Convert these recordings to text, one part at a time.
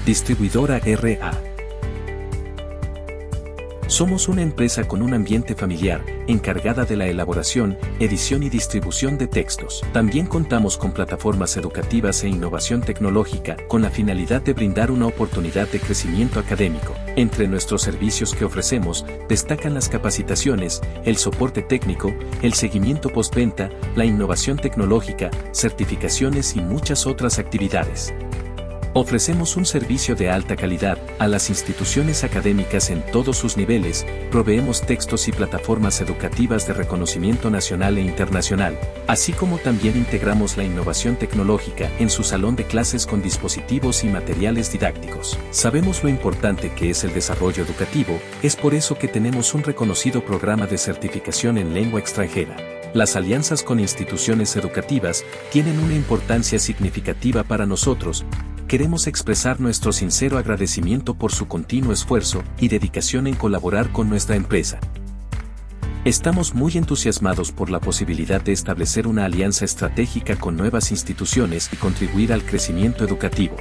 Distribuidora R.A. Somos una empresa con un ambiente familiar, encargada de la elaboración, edición y distribución de textos. También contamos con plataformas educativas e innovación tecnológica, con la finalidad de brindar una oportunidad de crecimiento académico. Entre nuestros servicios que ofrecemos, destacan las capacitaciones, el soporte técnico, el seguimiento postventa, la innovación tecnológica, certificaciones y muchas otras actividades. Ofrecemos un servicio de alta calidad a las instituciones académicas en todos sus niveles, proveemos textos y plataformas educativas de reconocimiento nacional e internacional, así como también integramos la innovación tecnológica en su salón de clases con dispositivos y materiales didácticos. Sabemos lo importante que es el desarrollo educativo, es por eso que tenemos un reconocido programa de certificación en lengua extranjera. Las alianzas con instituciones educativas tienen una importancia significativa para nosotros. Queremos expresar nuestro sincero agradecimiento por su continuo esfuerzo y dedicación en colaborar con nuestra empresa. Estamos muy entusiasmados por la posibilidad de establecer una alianza estratégica con nuevas instituciones y contribuir al crecimiento educativo.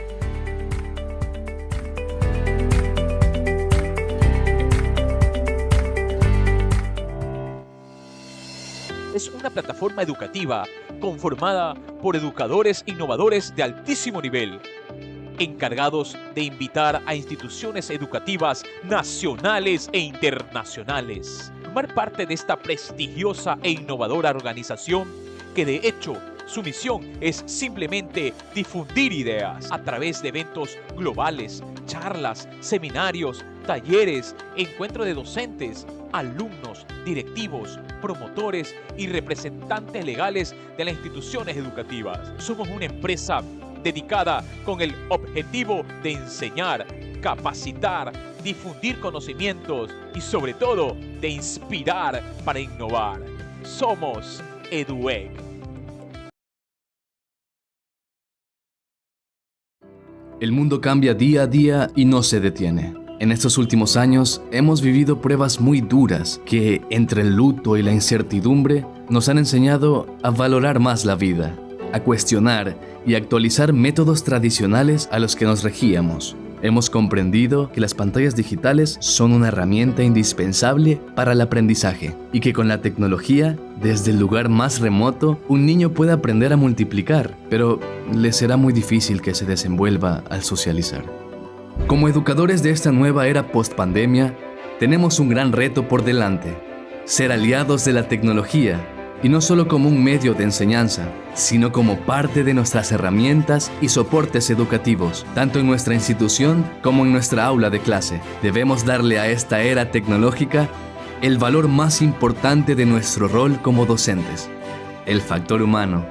Es una plataforma educativa conformada por educadores innovadores de altísimo nivel, encargados de invitar a instituciones educativas nacionales e internacionales. Formar parte de esta prestigiosa e innovadora organización que de hecho su misión es simplemente difundir ideas a través de eventos globales, charlas, seminarios, talleres, encuentro de docentes, alumnos, directivos, promotores y representantes legales de las instituciones educativas. Somos una empresa dedicada con el objetivo de enseñar, capacitar, difundir conocimientos y sobre todo de inspirar para innovar. Somos EduEG. El mundo cambia día a día y no se detiene. En estos últimos años hemos vivido pruebas muy duras que, entre el luto y la incertidumbre, nos han enseñado a valorar más la vida, a cuestionar y actualizar métodos tradicionales a los que nos regíamos. Hemos comprendido que las pantallas digitales son una herramienta indispensable para el aprendizaje y que con la tecnología, desde el lugar más remoto, un niño puede aprender a multiplicar, pero le será muy difícil que se desenvuelva al socializar. Como educadores de esta nueva era post-pandemia, tenemos un gran reto por delante: ser aliados de la tecnología, y no solo como un medio de enseñanza, sino como parte de nuestras herramientas y soportes educativos, tanto en nuestra institución como en nuestra aula de clase. Debemos darle a esta era tecnológica el valor más importante de nuestro rol como docentes: el factor humano,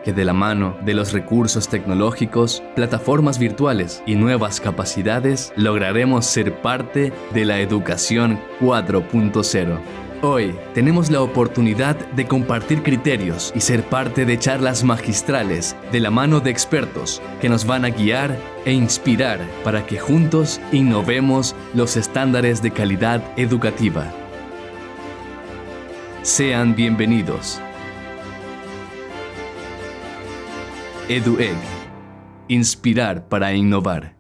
que de la mano de los recursos tecnológicos, plataformas virtuales y nuevas capacidades, lograremos ser parte de la educación 4.0. Hoy tenemos la oportunidad de compartir criterios y ser parte de charlas magistrales de la mano de expertos que nos van a guiar e inspirar para que juntos innovemos los estándares de calidad educativa. Sean bienvenidos. EduEG. Inspirar para innovar.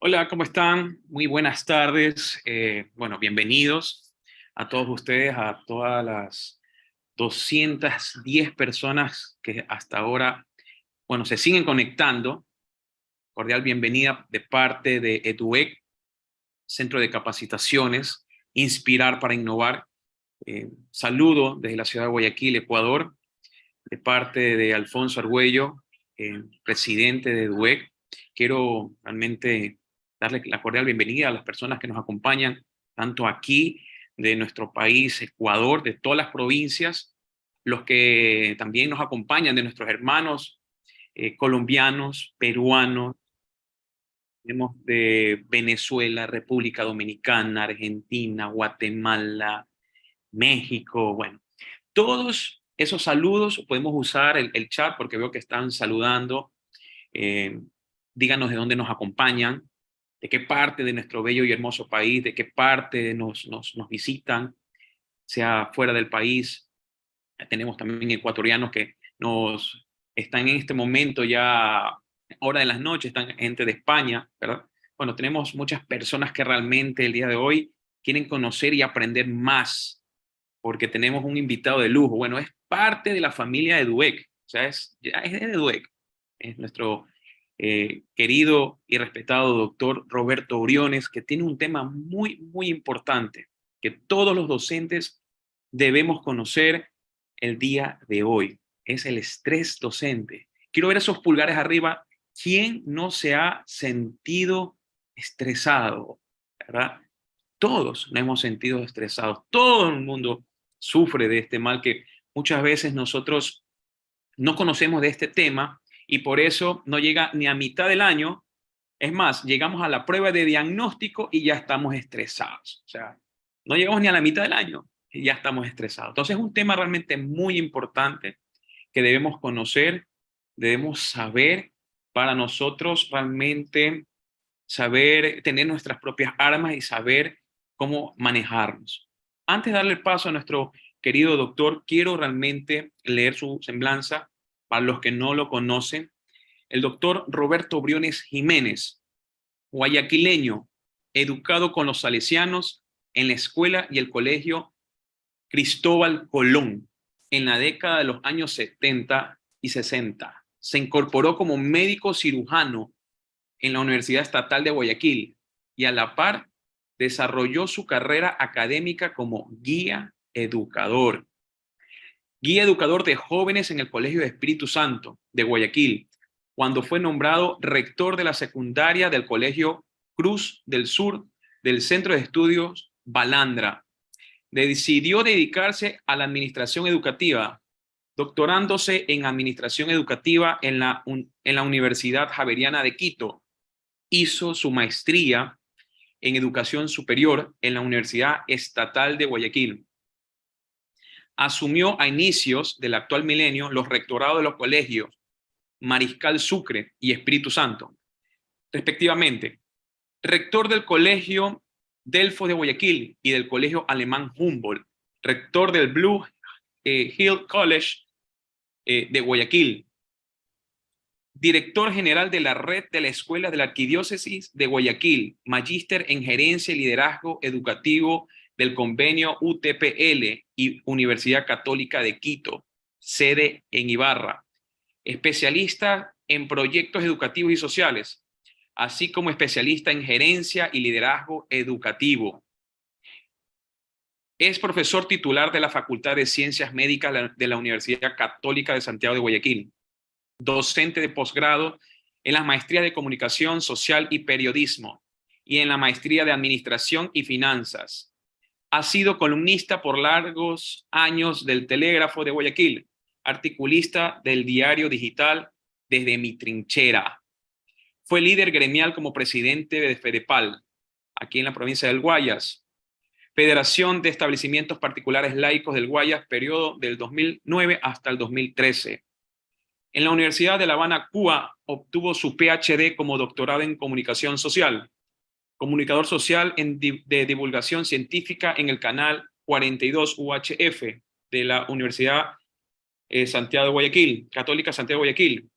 Hola, ¿cómo están? Muy buenas tardes. Bueno, bienvenidos a todos ustedes, a todas las 210 personas que hasta ahora, bueno, se siguen conectando. Cordial bienvenida de parte de EDUEC, Centro de Capacitaciones, Inspirar para Innovar. Saludo desde la ciudad de Guayaquil, Ecuador, de parte de Alfonso Argüello, presidente de EDUEC. Quiero realmente darle la cordial bienvenida a las personas que nos acompañan, tanto aquí de nuestro país, Ecuador, de todas las provincias, los que también nos acompañan de nuestros hermanos colombianos, peruanos, tenemos de Venezuela, República Dominicana, Argentina, Guatemala, México, bueno. Todos esos saludos podemos usar el chat porque veo que están saludando. Eh, Díganos de dónde nos acompañan, de qué parte de nuestro bello y hermoso país, de qué parte nos visitan, sea fuera del país. Tenemos también ecuatorianos que nos están en este momento ya, hora de las noches, están gente de España, ¿verdad? Bueno, tenemos muchas personas que realmente el día de hoy quieren conocer y aprender más, porque tenemos un invitado de lujo. Bueno, es parte de la familia de EDUEC, o sea, ya es de EDUEC, es nuestro querido y respetado doctor Roberto Briones, que tiene un tema muy, muy importante que todos los docentes debemos conocer el día de hoy. Es el estrés docente. Quiero ver esos pulgares arriba. ¿Quién no se ha sentido estresado? ¿Verdad? Todos nos hemos sentido estresados. Todo el mundo sufre de este mal que muchas veces nosotros no conocemos de este tema y por eso no llega ni a mitad del año. Es más, llegamos a la prueba de diagnóstico y ya estamos estresados. O sea, no llegamos ni a la mitad del año y ya estamos estresados. Entonces es un tema realmente muy importante que debemos conocer, debemos saber para nosotros realmente saber tener nuestras propias armas y saber cómo manejarnos. Antes de darle el paso a nuestro querido doctor, quiero realmente leer su semblanza para los que no lo conocen. El doctor Roberto Briones Jiménez, guayaquileño, educado con los salesianos en la escuela y el colegio Cristóbal Colón en la década de los años 70 y 60. Se incorporó como médico cirujano en la Universidad Estatal de Guayaquil y a la par desarrolló su carrera académica como guía educador de jóvenes en el Colegio de Espíritu Santo de Guayaquil, cuando fue nombrado rector de la secundaria del Colegio Cruz del Sur del Centro de Estudios Balandra. Decidió dedicarse a la administración educativa, doctorándose en administración educativa en la Universidad Javeriana de Quito. Hizo su maestría en educación superior en la Universidad Estatal de Guayaquil. Asumió a inicios del actual milenio los rectorados de los colegios Mariscal Sucre y Espíritu Santo, respectivamente. Rector del Colegio Delfos de Guayaquil y del Colegio Alemán Humboldt. Rector del Blue Hill College de Guayaquil. Director general de la red de la Escuela de la Arquidiócesis de Guayaquil, magíster en gerencia y liderazgo educativo del convenio UTPL y Universidad Católica de Quito, sede en Ibarra. Especialista en proyectos educativos y sociales, así como especialista en gerencia y liderazgo educativo. Es profesor titular de la Facultad de Ciencias Médicas de la Universidad Católica de Santiago de Guayaquil. Docente de posgrado en las maestrías de Comunicación Social y Periodismo y en la maestría de Administración y Finanzas. Ha sido columnista por largos años del Telégrafo de Guayaquil, articulista del diario digital Desde mi Trinchera. Fue líder gremial como presidente de FEDEPAL, aquí en la provincia del Guayas, Federación de Establecimientos Particulares Laicos del Guayas, periodo del 2009 hasta el 2013. En la Universidad de La Habana, Cuba, obtuvo su PhD como doctorado en Comunicación Social, comunicador social de divulgación científica en el canal 42 UHF de la Universidad Santiago de Guayaquil, Católica Santiago de Guayaquil,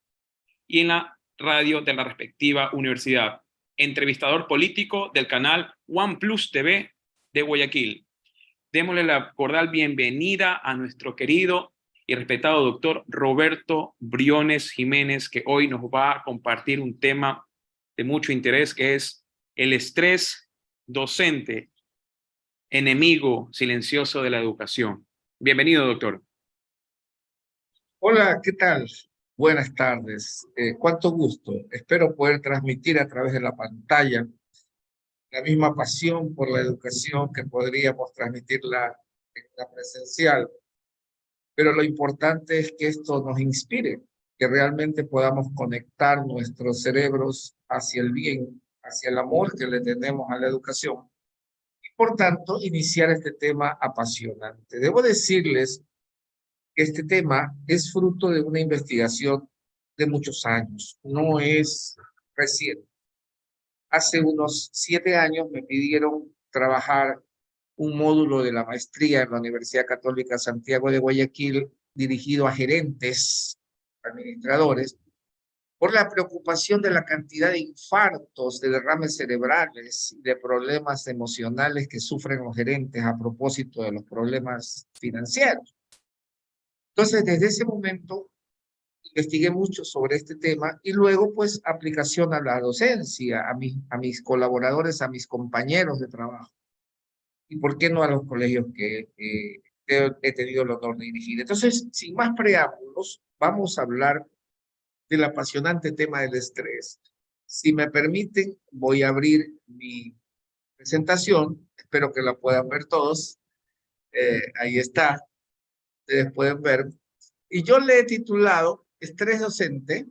y en la radio de la respectiva universidad. entrevistador político del canal OnePlus TV de Guayaquil. Démosle la cordial bienvenida a nuestro querido y respetado doctor Roberto Briones Jiménez, que hoy nos va a compartir un tema de mucho interés, que es el estrés docente, enemigo silencioso de la educación. Bienvenido, doctor. Hola, ¿qué tal? Buenas tardes. Cuánto gusto. Espero poder transmitir a través de la pantalla la misma pasión por la educación que podríamos transmitirla en la presencial. Pero lo importante es que esto nos inspire, que realmente podamos conectar nuestros cerebros hacia el bien, hacia el amor que le tenemos a la educación. Y por tanto, iniciar este tema apasionante. Debo decirles que este tema es fruto de una investigación de muchos años, no es reciente. Hace unos 7 años me pidieron trabajar un módulo de la maestría en la Universidad Católica Santiago de Guayaquil dirigido a gerentes, administradores, por la preocupación de la cantidad de infartos, de derrames cerebrales y de problemas emocionales que sufren los gerentes a propósito de los problemas financieros. Entonces, desde ese momento, investigué mucho sobre este tema y luego, pues, aplicación a la docencia, a mis colaboradores, a mis compañeros de trabajo. Y por qué no a los colegios que he tenido el honor de dirigir. Entonces, sin más preámbulos, vamos a hablar del apasionante tema del estrés. Si me permiten, voy a abrir mi presentación. Espero que la puedan ver todos. Ahí está. Ustedes pueden ver. Y yo le he titulado Estrés docente,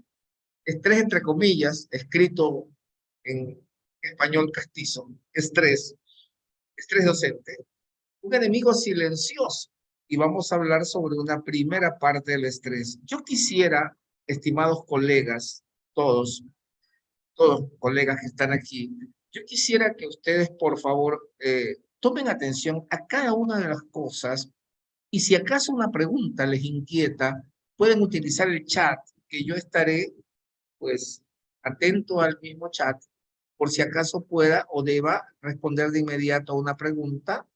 estrés entre comillas, escrito en español castizo, estrés docente, un enemigo silencioso. Y vamos a hablar sobre una primera parte del estrés. Yo quisiera, estimados colegas, todos colegas que están aquí, yo quisiera que ustedes, por favor, tomen atención a cada una de las cosas y si acaso una pregunta les inquieta, pueden utilizar el chat, que yo estaré, pues, atento al mismo chat, por si acaso pueda o deba responder de inmediato a una pregunta,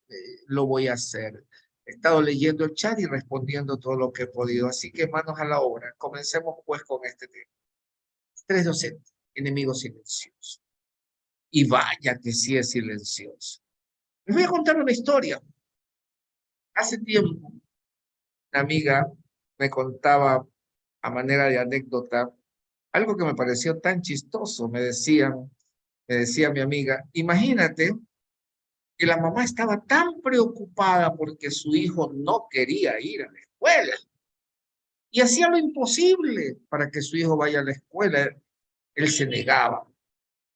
lo voy a hacer. He estado leyendo el chat y respondiendo todo lo que he podido, así que manos a la obra. Comencemos, pues, con este tema. Estrés docente, enemigo silencioso. Y vaya que sí es silencioso. Les voy a contar una historia. Hace tiempo, una amiga me contaba a manera de anécdota algo que me pareció tan chistoso. Me decía mi amiga, imagínate que la mamá estaba tan preocupada porque su hijo no quería ir a la escuela y hacía lo imposible para que su hijo vaya a la escuela. Él se negaba,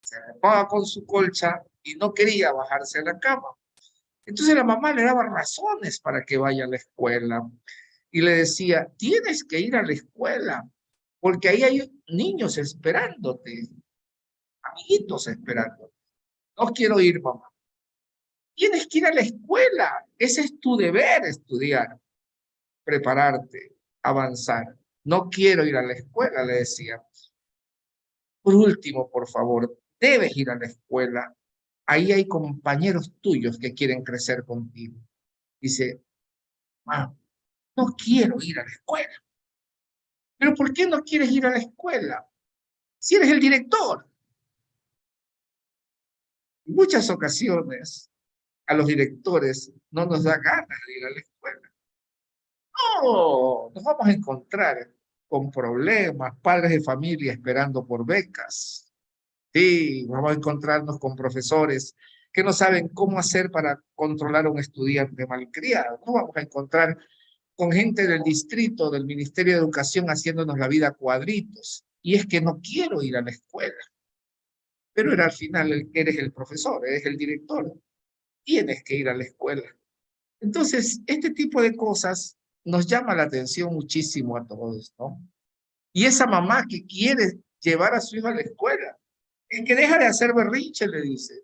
se arropaba con su colcha y no quería bajarse a la cama. Entonces la mamá le daba razones para que vaya a la escuela y le decía, tienes que ir a la escuela porque ahí hay niños esperándote, amiguitos esperándote. No quiero ir, mamá. Tienes que ir a la escuela. Ese es tu deber, estudiar, prepararte, avanzar. No quiero ir a la escuela, le decía. Por último, por favor, debes ir a la escuela. Ahí hay compañeros tuyos que quieren crecer contigo. Dice, mamá, no quiero ir a la escuela. ¿Pero por qué no quieres ir a la escuela? Si eres el director. En muchas ocasiones a los directores no nos da ganas de ir a la escuela. No, nos vamos a encontrar con problemas, padres de familia esperando por becas. Sí, vamos a encontrarnos con profesores que no saben cómo hacer para controlar a un estudiante malcriado. Nos vamos a encontrar con gente del distrito, del Ministerio de Educación, haciéndonos la vida cuadritos. Y es que no quiero ir a la escuela. Pero al final eres el profesor, eres el director. Tienes que ir a la escuela. Entonces, este tipo de cosas nos llama la atención muchísimo a todos, ¿no? Y esa mamá que quiere llevar a su hijo a la escuela, es que deja de hacer berrinche, le dice.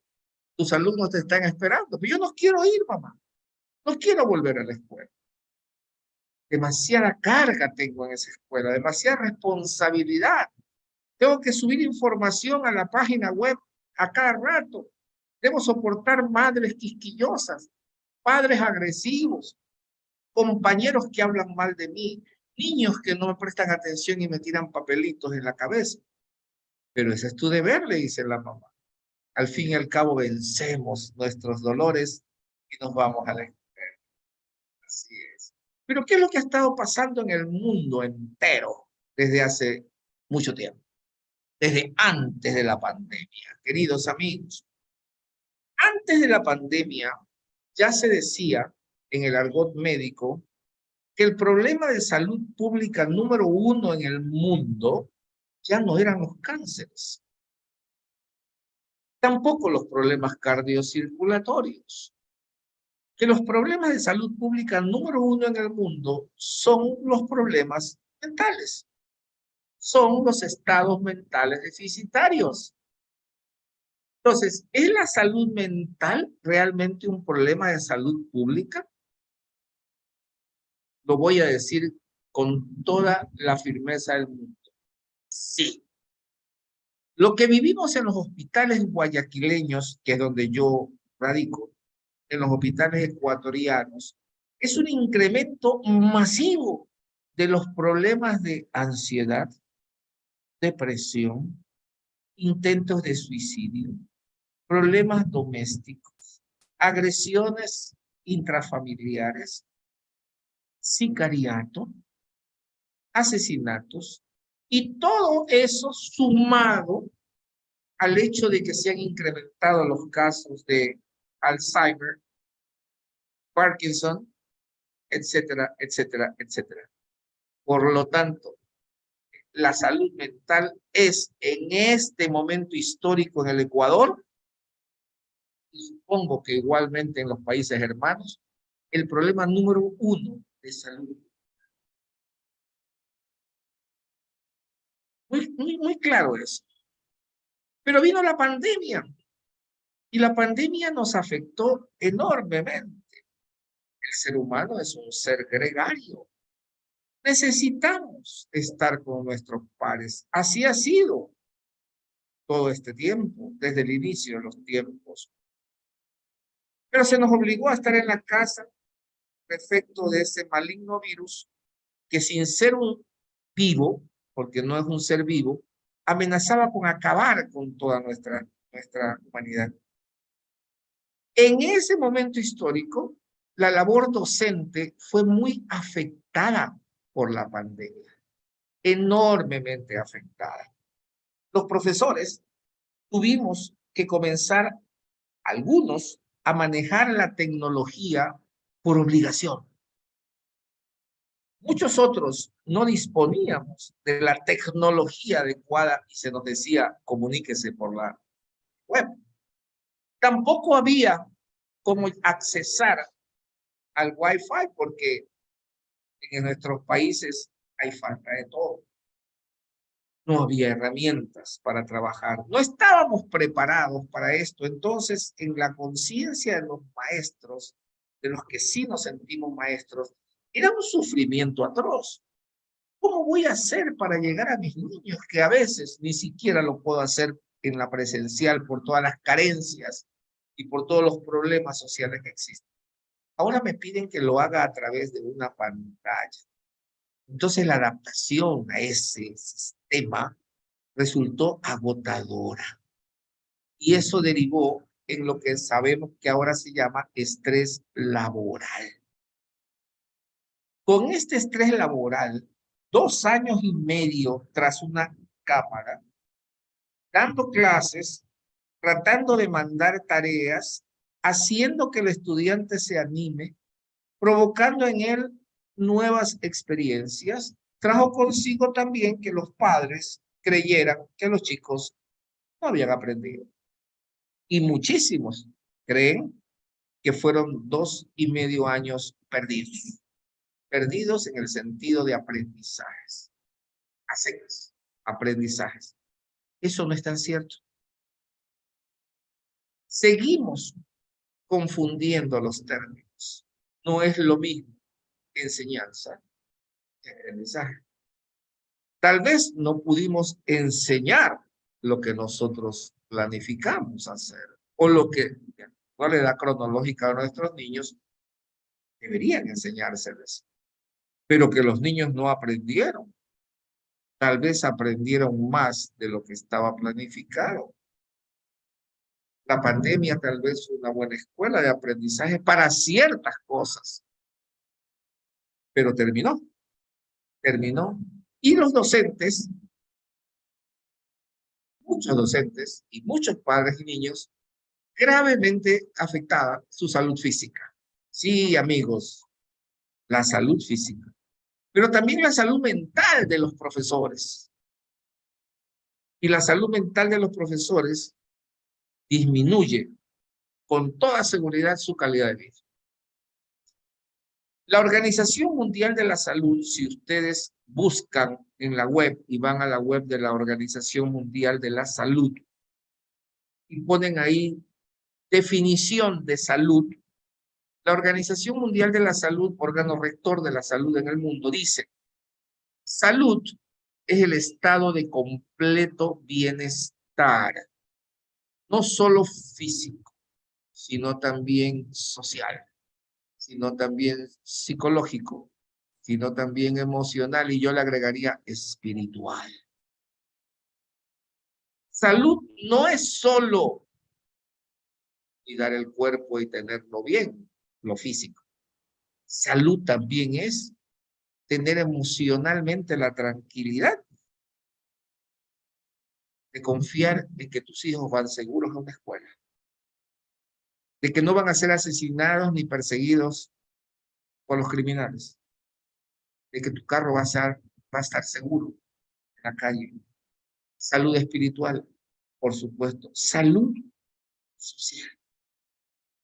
Tus alumnos te están esperando. Pero yo no quiero ir, mamá. No quiero volver a la escuela. Demasiada carga tengo en esa escuela, demasiada responsabilidad. Tengo que subir información a la página web a cada rato. Debo soportar madres quisquillosas, padres agresivos, compañeros que hablan mal de mí, niños que no me prestan atención y me tiran papelitos en la cabeza. Pero ese es tu deber, le dice la mamá. Al fin y al cabo vencemos nuestros dolores y nos vamos a la escuela. Así es. Pero ¿qué es lo que ha estado pasando en el mundo entero desde hace mucho tiempo? Desde antes de la pandemia, queridos amigos. Antes de la pandemia ya se decía en el argot médico que el problema de salud pública número 1 en el mundo ya no eran los cánceres, tampoco los problemas cardiocirculatorios, que los problemas de salud pública número 1 en el mundo son los problemas mentales, son los estados mentales deficitarios. Entonces, ¿es la salud mental realmente un problema de salud pública? Lo voy a decir con toda la firmeza del mundo. Sí. Lo que vivimos en los hospitales guayaquileños, que es donde yo radico, en los hospitales ecuatorianos, es un incremento masivo de los problemas de ansiedad, depresión, intentos de suicidio, problemas domésticos, agresiones intrafamiliares, sicariato, asesinatos, y todo eso sumado al hecho de que se han incrementado los casos de Alzheimer, Parkinson, etcétera, etcétera, etcétera. Por lo tanto, la salud mental es en este momento histórico en el Ecuador, y supongo que igualmente en los países hermanos, el problema número 1 de salud. Muy claro eso. Pero vino la pandemia, y la pandemia nos afectó enormemente. El ser humano es un ser gregario. Necesitamos estar con nuestros pares. Así ha sido todo este tiempo, desde el inicio de los tiempos. Pero se nos obligó a estar en la casa, efecto de ese maligno virus, que sin ser un vivo, porque no es un ser vivo, amenazaba con acabar con toda nuestra humanidad. En ese momento histórico, la labor docente fue muy afectada por la pandemia, enormemente afectada. Los profesores tuvimos que comenzar, algunos, a manejar la tecnología por obligación. Muchos otros no disponíamos de la tecnología adecuada y se nos decía, comuníquese por la web. Tampoco había cómo accesar al Wi-Fi porque en nuestros países hay falta de todo. No había herramientas para trabajar. No estábamos preparados para esto. Entonces, en la conciencia de los maestros, de los que sí nos sentimos maestros, era un sufrimiento atroz. ¿Cómo voy a hacer para llegar a mis niños que a veces ni siquiera lo puedo hacer en la presencial por todas las carencias y por todos los problemas sociales que existen? Ahora me piden que lo haga a través de una pantalla. Entonces la adaptación a ese sistema resultó agotadora. Y eso derivó en lo que sabemos que ahora se llama estrés laboral. Con este estrés laboral, 2 años y medio tras una cámara, dando clases, tratando de mandar tareas, haciendo que el estudiante se anime, provocando en él nuevas experiencias, trajo consigo también que los padres creyeran que los chicos no habían aprendido. Y muchísimos creen que fueron 2 y medio años perdidos. Perdidos en el sentido de aprendizajes. A secas, aprendizajes. Eso no es tan cierto. Seguimos confundiendo los términos. No es lo mismo enseñanza que aprendizaje. Tal vez no pudimos enseñar lo que nosotros planificamos hacer o lo que, en la edad cronológica de nuestros niños, deberían enseñárseles, pero que los niños no aprendieron. Tal vez aprendieron más de lo que estaba planificado. La pandemia tal vez fue una buena escuela de aprendizaje para ciertas cosas, pero terminó. Y los docentes, muchos docentes y muchos padres y niños, gravemente afectada su salud física. Sí, amigos, la salud física, pero también la salud mental de los profesores. Y la salud mental de los profesores disminuye con toda seguridad su calidad de vida. La Organización Mundial de la Salud, si ustedes buscan en la web y van a la web de la Organización Mundial de la Salud y ponen ahí definición de salud, la Organización Mundial de la Salud, órgano rector de la salud en el mundo, dice: salud es el estado de completo bienestar, no solo físico, sino también social, sino también psicológico, sino también emocional, y yo le agregaría espiritual. Salud no es solo cuidar el cuerpo y tenerlo bien, lo físico. Salud también es tener emocionalmente la tranquilidad de confiar en que tus hijos van seguros a una escuela, de que no van a ser asesinados ni perseguidos por los criminales, de que tu carro va a estar seguro en la calle. Salud espiritual, por supuesto. Salud social.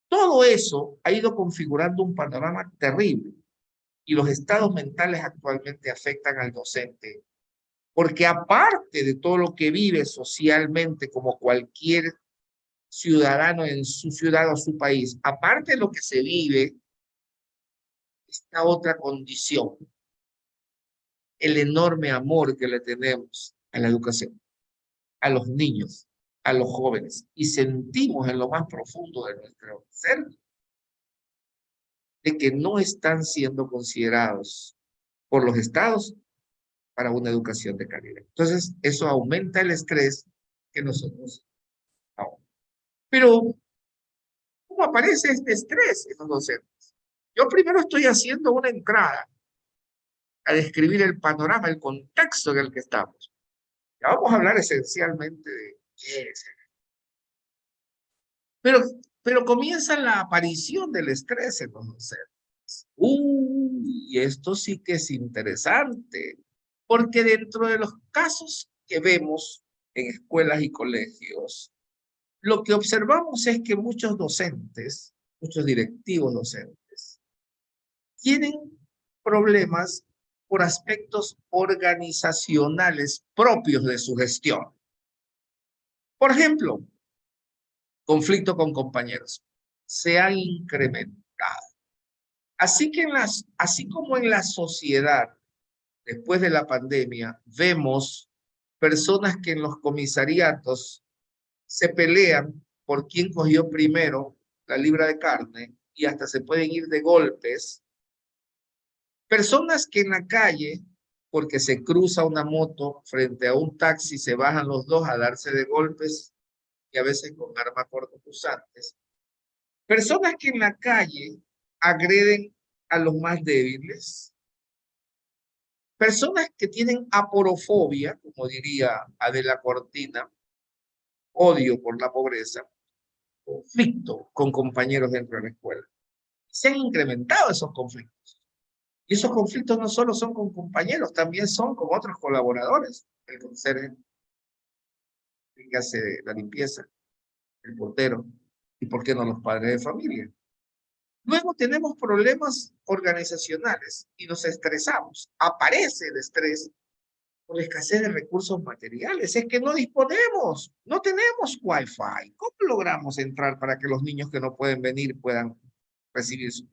Todo eso ha ido configurando un panorama terrible y los estados mentales actualmente afectan al docente, porque aparte de todo lo que vive socialmente como cualquier ciudadano en su ciudad o su país, aparte de lo que se vive, esta otra condición, el enorme amor que le tenemos a la educación, a los niños, a los jóvenes, y sentimos en lo más profundo de nuestro ser de que no están siendo considerados por los estados para una educación de calidad. Entonces, eso aumenta el estrés que nosotros ahora. Pero, ¿cómo aparece este estrés en los docentes? Yo primero estoy haciendo una entrada a describir el panorama, el contexto en el que estamos. Ya vamos a hablar esencialmente de qué es. Pero comienza la aparición del estrés en los docentes. Y esto sí que es interesante, porque dentro de los casos que vemos en escuelas y colegios, lo que observamos es que muchos docentes, muchos directivos docentes, tienen problemas por aspectos organizacionales propios de su gestión. Por ejemplo, conflicto con compañeros se ha incrementado. Así como en la sociedad, después de la pandemia, vemos personas que en los comisariatos se pelean por quién cogió primero la libra de carne y hasta se pueden ir de golpes. Personas que en la calle, porque se cruza una moto frente a un taxi, se bajan los dos a darse de golpes y a veces con armas cortopunzantes. Personas que en la calle agreden a los más débiles. Personas que tienen aporofobia, como diría Adela Cortina, odio por la pobreza, conflicto con compañeros dentro de la escuela. Se han incrementado esos conflictos. Y esos conflictos no solo son con compañeros, también son con otros colaboradores. El conserje, el que hace la limpieza, el portero, y por qué no los padres de familia. Luego tenemos problemas organizacionales y nos estresamos. Aparece el estrés por la escasez de recursos materiales. Es que no disponemos, no tenemos Wi-Fi. ¿Cómo logramos entrar para que los niños que no pueden venir puedan recibir su...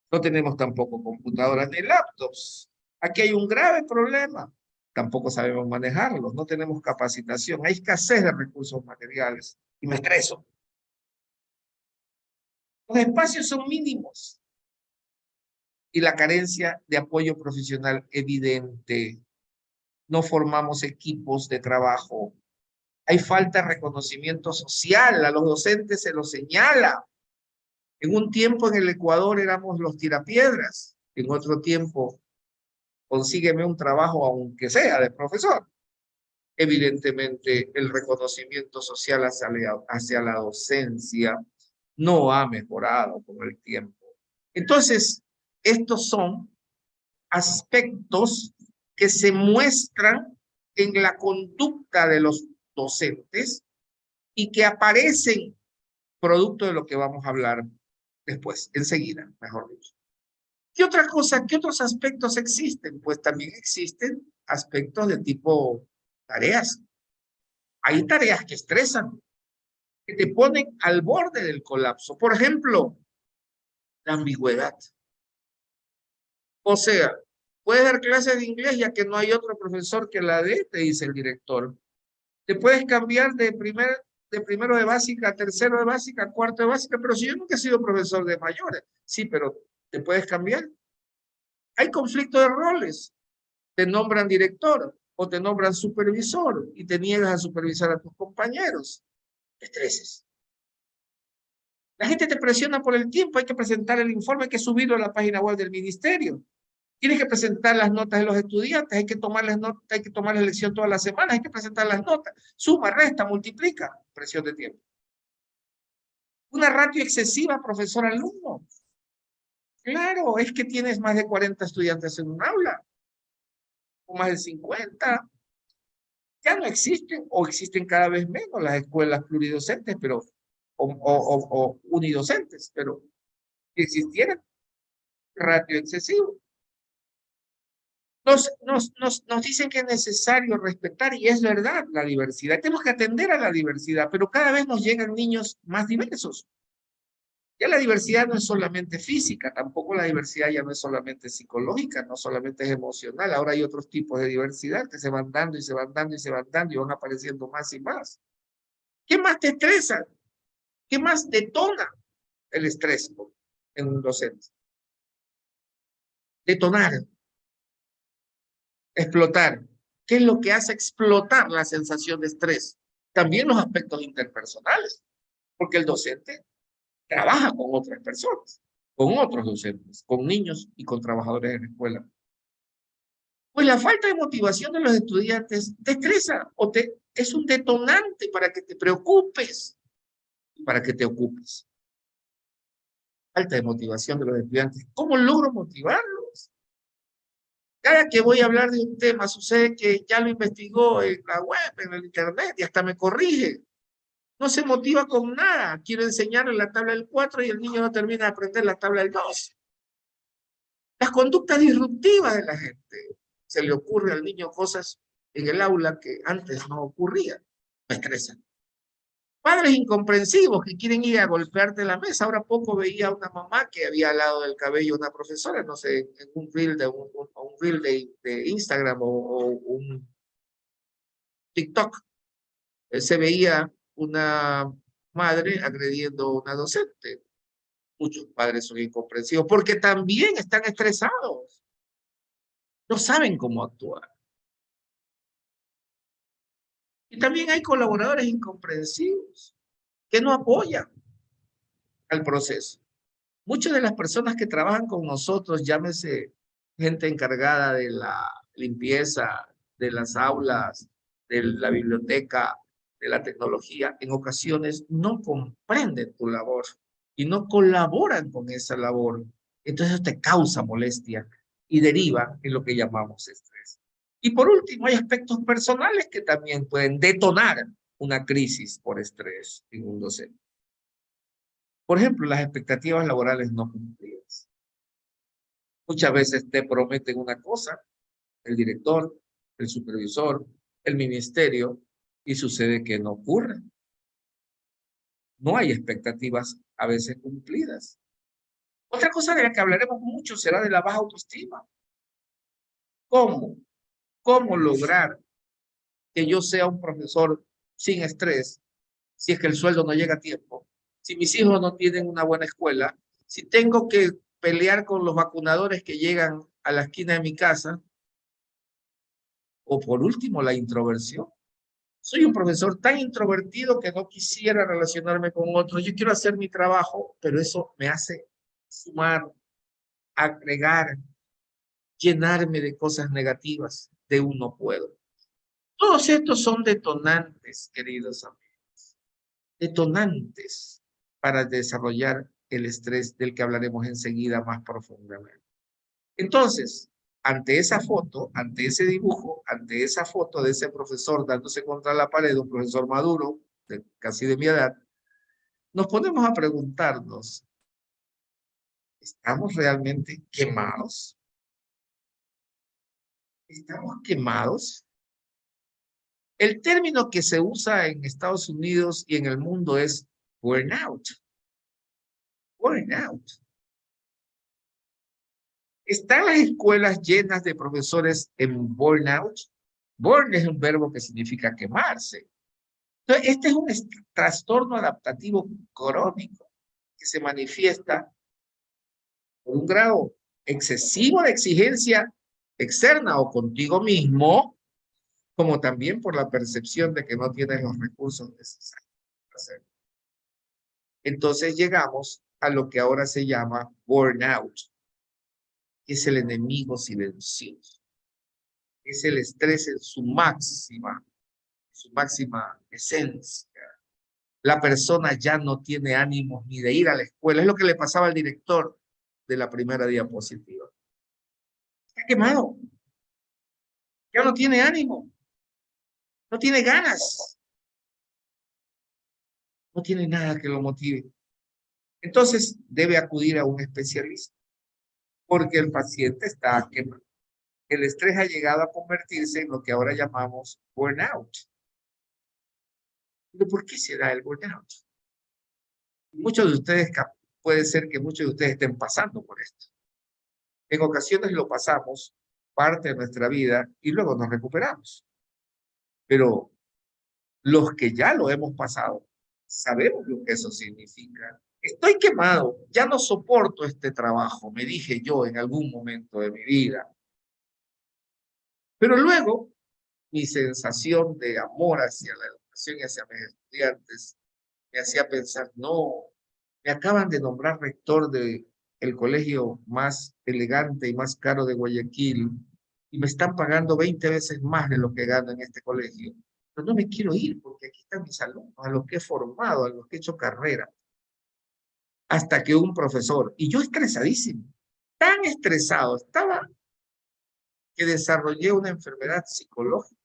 No tenemos tampoco computadoras ni laptops. Aquí hay un grave problema. tampoco sabemos manejarlos, no tenemos capacitación, hay escasez de recursos materiales y me estreso. Los espacios son mínimos y la carencia de apoyo profesional evidente. No formamos equipos de trabajo. Hay falta de reconocimiento social, a los docentes se los señala. En un tiempo en el Ecuador éramos los tirapiedras, en otro tiempo consígueme un trabajo aunque sea de profesor. Evidentemente el reconocimiento social hacia la docencia no ha mejorado con el tiempo. Entonces, estos son aspectos que se muestran en la conducta de los docentes y que aparecen producto de lo que vamos a hablar después, enseguida, mejor dicho. ¿Qué otra cosa, qué otros aspectos existen? Pues también existen aspectos de tipo tareas. Hay tareas que estresan, que te ponen al borde del colapso. Por ejemplo, la ambigüedad. O sea, puedes dar clases de inglés ya que no hay otro profesor que la dé, te dice el director. Te puedes cambiar de primero de básica a tercero de básica a cuarto de básica, pero si yo nunca he sido profesor de mayores, sí, pero te puedes cambiar. Hay conflicto de roles. Te nombran director o te nombran supervisor y te niegas a supervisar a tus compañeros. Estreses. La gente te presiona por el tiempo, hay que presentar el informe, hay que subirlo a la página web del ministerio. Tienes que presentar las notas de los estudiantes, hay que tomar las notas, hay que tomar la lección todas las semanas, hay que presentar las notas. Suma, resta, multiplica, presión de tiempo. Una ratio excesiva profesor-alumno. Claro, es que tienes más de 40 estudiantes en un aula, o más de 50. Ya no existen, o existen cada vez menos las escuelas pluridocentes, pero, o unidocentes, pero si existieran, ratio excesivo. Nos dicen que es necesario respetar, y es verdad, la diversidad. Tenemos que atender a la diversidad, pero cada vez nos llegan niños más diversos. Ya la diversidad no es solamente física, tampoco la diversidad ya no es solamente psicológica, no solamente es emocional. Ahora hay otros tipos de diversidad que se van dando y se van dando y se van dando y van apareciendo más y más. ¿Qué más te estresa? ¿Qué más detona el estrés en un docente? Detonar. Explotar. ¿Qué es lo que hace explotar la sensación de estrés? También los aspectos interpersonales, porque el docente trabaja con otras personas, con otros docentes, con niños y con trabajadores en la escuela. Pues la falta de motivación de los estudiantes te estresa o es un detonante para que te preocupes, para que te ocupes. Falta de motivación de los estudiantes. ¿Cómo logro motivarlos? Cada que voy a hablar de un tema, sucede que ya lo investigó en la web, en el internet, y hasta me corrige. No se motiva con nada. Quiero enseñarle la tabla del 4 y el niño no termina de aprender la tabla del 2. Las conductas disruptivas de la gente. Se le ocurre al niño cosas en el aula que antes no ocurrían. Me estresan. Padres incomprensivos que quieren ir a golpearte la mesa. Ahora poco veía a una mamá que había al lado del cabello a una profesora, no sé, en un reel de Instagram o un TikTok. Se veía una madre agrediendo a una docente. Muchos padres son incomprensivos porque también están estresados. No saben cómo actuar. Y también hay colaboradores incomprensivos que no apoyan al proceso. Muchas de las personas que trabajan con nosotros, llámese gente encargada de la limpieza de las aulas, de la biblioteca, de la tecnología, en ocasiones no comprenden tu labor y no colaboran con esa labor. Entonces te causa molestia y deriva en lo que llamamos estrés. Y por último, hay aspectos personales que también pueden detonar una crisis por estrés en un docente. Por ejemplo, las expectativas laborales no cumplidas. Muchas veces te prometen una cosa, el director, el supervisor, el ministerio, y sucede que no ocurre. No hay expectativas a veces cumplidas. Otra cosa de la que hablaremos mucho será de la baja autoestima. ¿Cómo? cómo lograr que yo sea un profesor sin estrés, si es que el sueldo no llega a tiempo, si mis hijos no tienen una buena escuela, si tengo que pelear con los vacunadores que llegan a la esquina de mi casa, o por último, la introversión. Soy un profesor tan introvertido que no quisiera relacionarme con otros. Yo quiero hacer mi trabajo, pero eso me hace sumar, agregar, llenarme de cosas negativas. De un no puedo. Todos estos son detonantes, queridos amigos. Detonantes para desarrollar el estrés del que hablaremos enseguida más profundamente. Entonces, ante esa foto, ante ese dibujo, ante esa foto de ese profesor dándose contra la pared, un profesor maduro, casi de mi edad, nos ponemos a preguntarnos, ¿estamos realmente quemados? ¿Estamos quemados? El término que se usa en Estados Unidos y en el mundo es burnout. Burnout. ¿Están las escuelas llenas de profesores en burnout? Burn es un verbo que significa quemarse. Entonces, este es un trastorno adaptativo crónico que se manifiesta por un grado excesivo de exigencia externa o contigo mismo, como también por la percepción de que no tienes los recursos necesarios para hacerlo. Entonces llegamos a lo que ahora se llama burnout, que es el enemigo silencioso. Es el estrés en su máxima esencia. La persona ya no tiene ánimos ni de ir a la escuela. Es lo que le pasaba al director de la primera diapositiva. Está quemado. Ya no tiene ánimo. No tiene ganas. No tiene nada que lo motive. Entonces debe acudir a un especialista. Porque el paciente está quemado. El estrés ha llegado a convertirse en lo que ahora llamamos burnout. ¿Pero por qué se da el burnout? Muchos de ustedes, puede ser que muchos de ustedes estén pasando por esto. En ocasiones lo pasamos parte de nuestra vida y luego nos recuperamos. Pero los que ya lo hemos pasado, sabemos lo que eso significa. Estoy quemado, ya no soporto este trabajo, me dije yo en algún momento de mi vida. Pero luego, mi sensación de amor hacia la educación y hacia mis estudiantes me hacía pensar, no, me acaban de nombrar rector del colegio más elegante y más caro de Guayaquil y me están pagando 20 veces más de lo que gano en este colegio. Pero no me quiero ir porque aquí están mis alumnos, a los que he formado, a los que he hecho carrera. Hasta que un profesor, y yo estresadísimo, tan estresado estaba, que desarrollé una enfermedad psicológica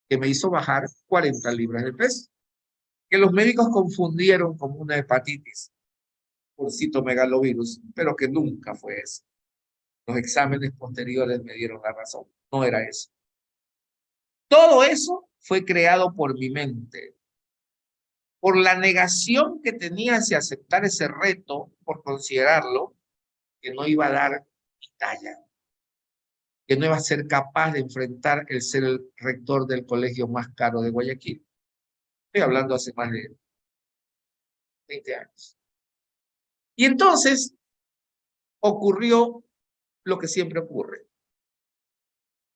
que me hizo bajar 40 libras de peso, que los médicos confundieron como una hepatitis por citomegalovirus, pero que nunca fue eso. Los exámenes posteriores me dieron la razón, no era eso. Todo eso fue creado por mi mente, por la negación que tenía hacia aceptar ese reto, por considerarlo, que no iba a dar talla, que no iba a ser capaz de enfrentar el ser el rector del colegio más caro de Guayaquil. Estoy hablando hace más de 20 años. Y entonces ocurrió lo que siempre ocurre.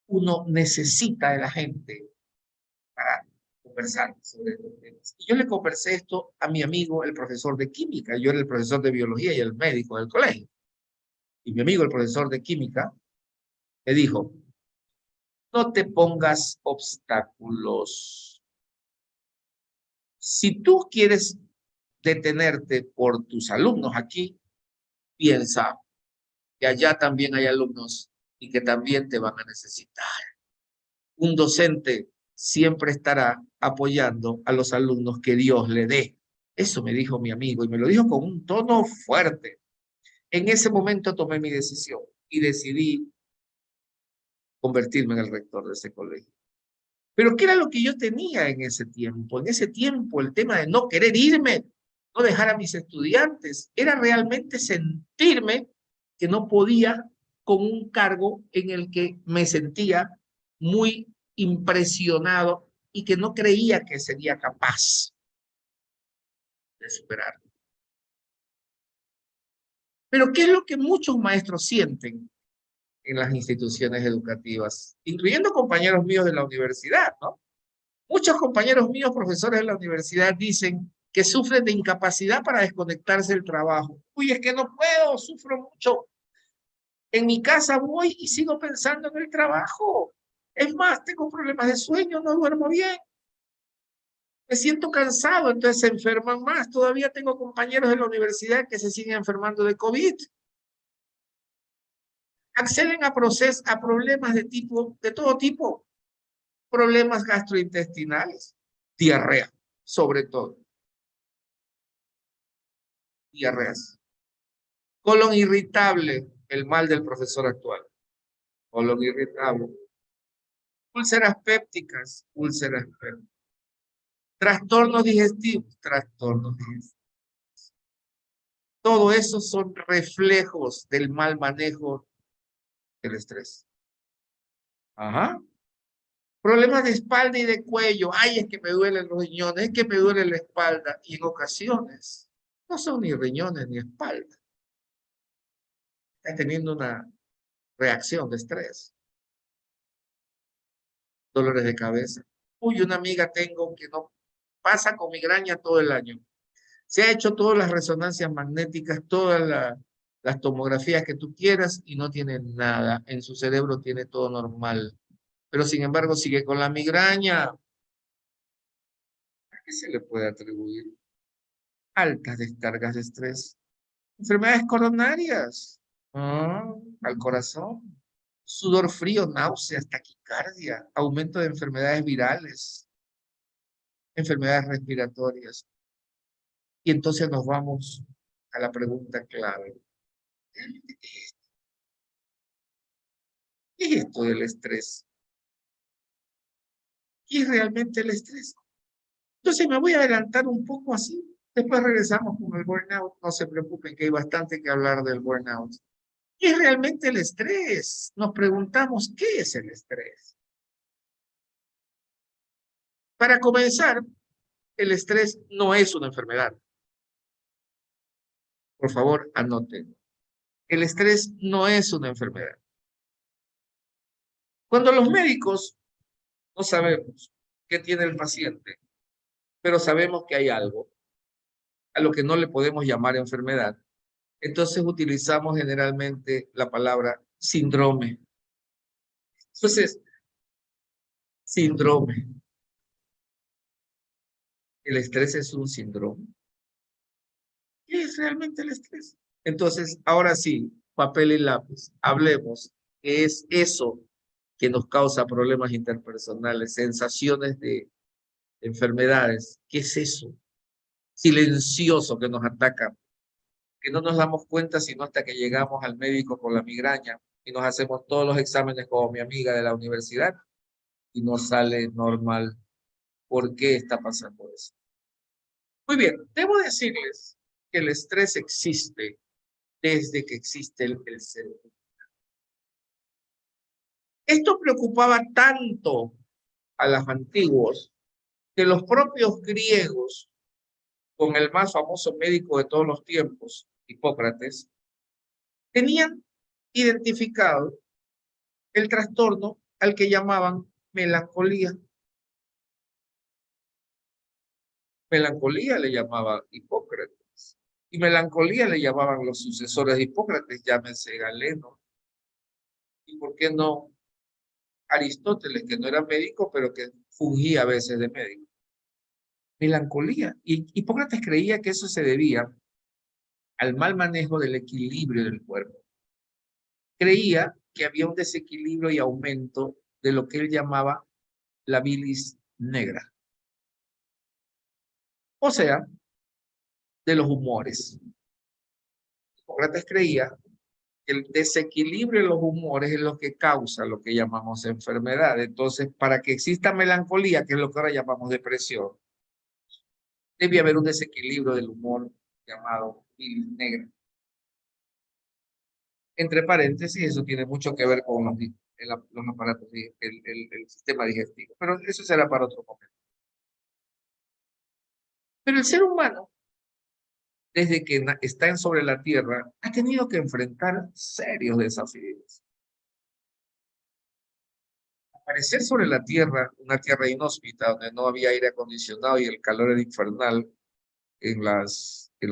Uno necesita de la gente para conversar sobre estos temas. Y yo le conversé esto a mi amigo, el profesor de química. Yo era el profesor de biología y el médico del colegio. Y mi amigo, el profesor de química, me dijo, no te pongas obstáculos. Si tú quieres detenerte por tus alumnos aquí, piensa que allá también hay alumnos y que también te van a necesitar. Un docente siempre estará apoyando a los alumnos que Dios le dé. Eso me dijo mi amigo y me lo dijo con un tono fuerte. En ese momento tomé mi decisión y decidí convertirme en el rector de ese colegio. Pero ¿qué era lo que yo tenía en ese tiempo? En ese tiempo el tema de no querer irme, no dejar a mis estudiantes, era realmente sentirme que no podía con un cargo en el que me sentía muy impresionado y que no creía que sería capaz de superarlo. Pero ¿qué es lo que muchos maestros sienten en las instituciones educativas, incluyendo compañeros míos de la universidad, ¿no? Muchos compañeros míos, profesores de la universidad, dicen que sufren de incapacidad para desconectarse del trabajo. Uy, es que no puedo, sufro mucho. En mi casa voy y sigo pensando en el trabajo. Es más, tengo problemas de sueño, no duermo bien. Me siento cansado, entonces se enferman más. Todavía tengo compañeros de la universidad que se siguen enfermando de COVID. Acceden a problemas de todo tipo. Problemas gastrointestinales, diarrea, sobre todo. Diarreas. Colon irritable, el mal del profesor actual. Colon irritable. Úlceras pépticas, úlceras pépticas. Trastornos digestivos, trastornos digestivos. Todo eso son reflejos del mal manejo del estrés. Ajá. Problemas de espalda y de cuello. Ay, es que me duelen los riñones, es que me duele la espalda. Y en ocasiones no son ni riñones ni espalda. Estás teniendo una reacción de estrés. Dolores de cabeza. Uy, una amiga tengo que no pasa con migraña todo el año. Se ha hecho todas las resonancias magnéticas, las tomografías que tú quieras y no tiene nada. En su cerebro tiene todo normal. Pero sin embargo sigue con la migraña. ¿A qué se le puede atribuir? Altas descargas de estrés. Enfermedades coronarias. Al corazón. Sudor frío, náuseas, taquicardia, aumento de enfermedades virales, enfermedades respiratorias. Y entonces nos vamos a la pregunta clave. ¿Qué es esto del estrés? ¿Qué es realmente el estrés? Entonces me voy a adelantar un poco así. Después regresamos con el burnout. No se preocupen que hay bastante que hablar del burnout. ¿Qué es realmente el estrés? Nos preguntamos, ¿qué es el estrés? Para comenzar, el estrés no es una enfermedad. Por favor, anoten. El estrés no es una enfermedad. Cuando los médicos no sabemos qué tiene el paciente, pero sabemos que hay algo a lo que no le podemos llamar enfermedad, entonces utilizamos generalmente la palabra síndrome. Entonces, síndrome. El estrés es un síndrome. ¿Qué es realmente el estrés? Entonces, ahora sí, papel y lápiz, hablemos. ¿Qué es eso que nos causa problemas interpersonales, sensaciones de enfermedades? ¿Qué es eso? Silencioso que nos ataca, que no nos damos cuenta sino hasta que llegamos al médico con la migraña y nos hacemos todos los exámenes como mi amiga de la universidad y nos sale normal. ¿Por qué está pasando eso? Muy bien, debo decirles que el estrés existe desde que existe el ser humano. Esto preocupaba tanto a los antiguos que los propios griegos, con el más famoso médico de todos los tiempos, Hipócrates, tenían identificado el trastorno al que llamaban melancolía. Melancolía le llamaba Hipócrates. Y melancolía le llamaban los sucesores de Hipócrates, llámense Galeno. ¿Y por qué no Aristóteles, que no era médico, pero que fungía a veces de médico? Melancolía. Y Hipócrates creía que eso se debía al mal manejo del equilibrio del cuerpo. Creía que había un desequilibrio y aumento de lo que él llamaba la bilis negra. O sea, de los humores. Hipócrates creía que el desequilibrio de los humores es lo que causa lo que llamamos enfermedad. Entonces, para que exista melancolía, que es lo que ahora llamamos depresión, debe haber un desequilibrio del humor llamado bilis negra. Entre paréntesis, eso tiene mucho que ver con los aparatos, el sistema digestivo. Pero eso será para otro momento. Pero el ser humano, desde que está sobre la Tierra, ha tenido que enfrentar serios desafíos. Aparecer sobre la Tierra, una Tierra inhóspita, donde no había aire acondicionado y el calor era infernal en la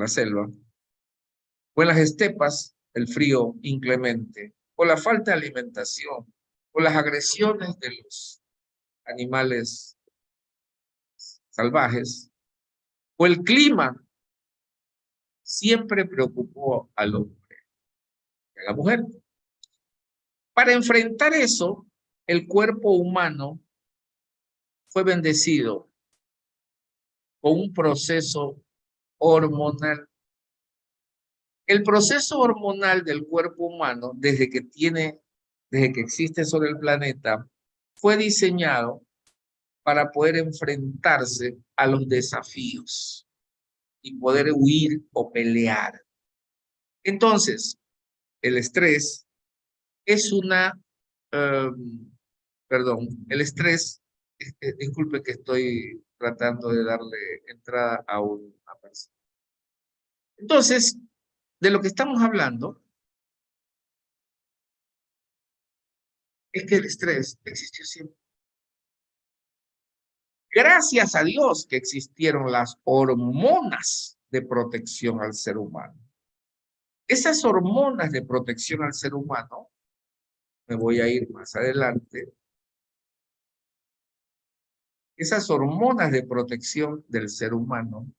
selva, o en las estepas, el frío inclemente, o la falta de alimentación, o las agresiones de los animales salvajes, o el clima, siempre preocupó al hombre y a la mujer. Para enfrentar eso, el cuerpo humano fue bendecido con un proceso hormonal. El proceso hormonal del cuerpo humano, desde que existe sobre el planeta, fue diseñado para poder enfrentarse a los desafíos y poder huir o pelear. Entonces, el estrés es el estrés, disculpe que estoy tratando de darle entrada a una persona. Entonces, de lo que estamos hablando es que el estrés existió siempre. Gracias a Dios que existieron las hormonas de protección al ser humano. Esas hormonas de protección al ser humano, me voy a ir más adelante, esas hormonas de protección del ser humano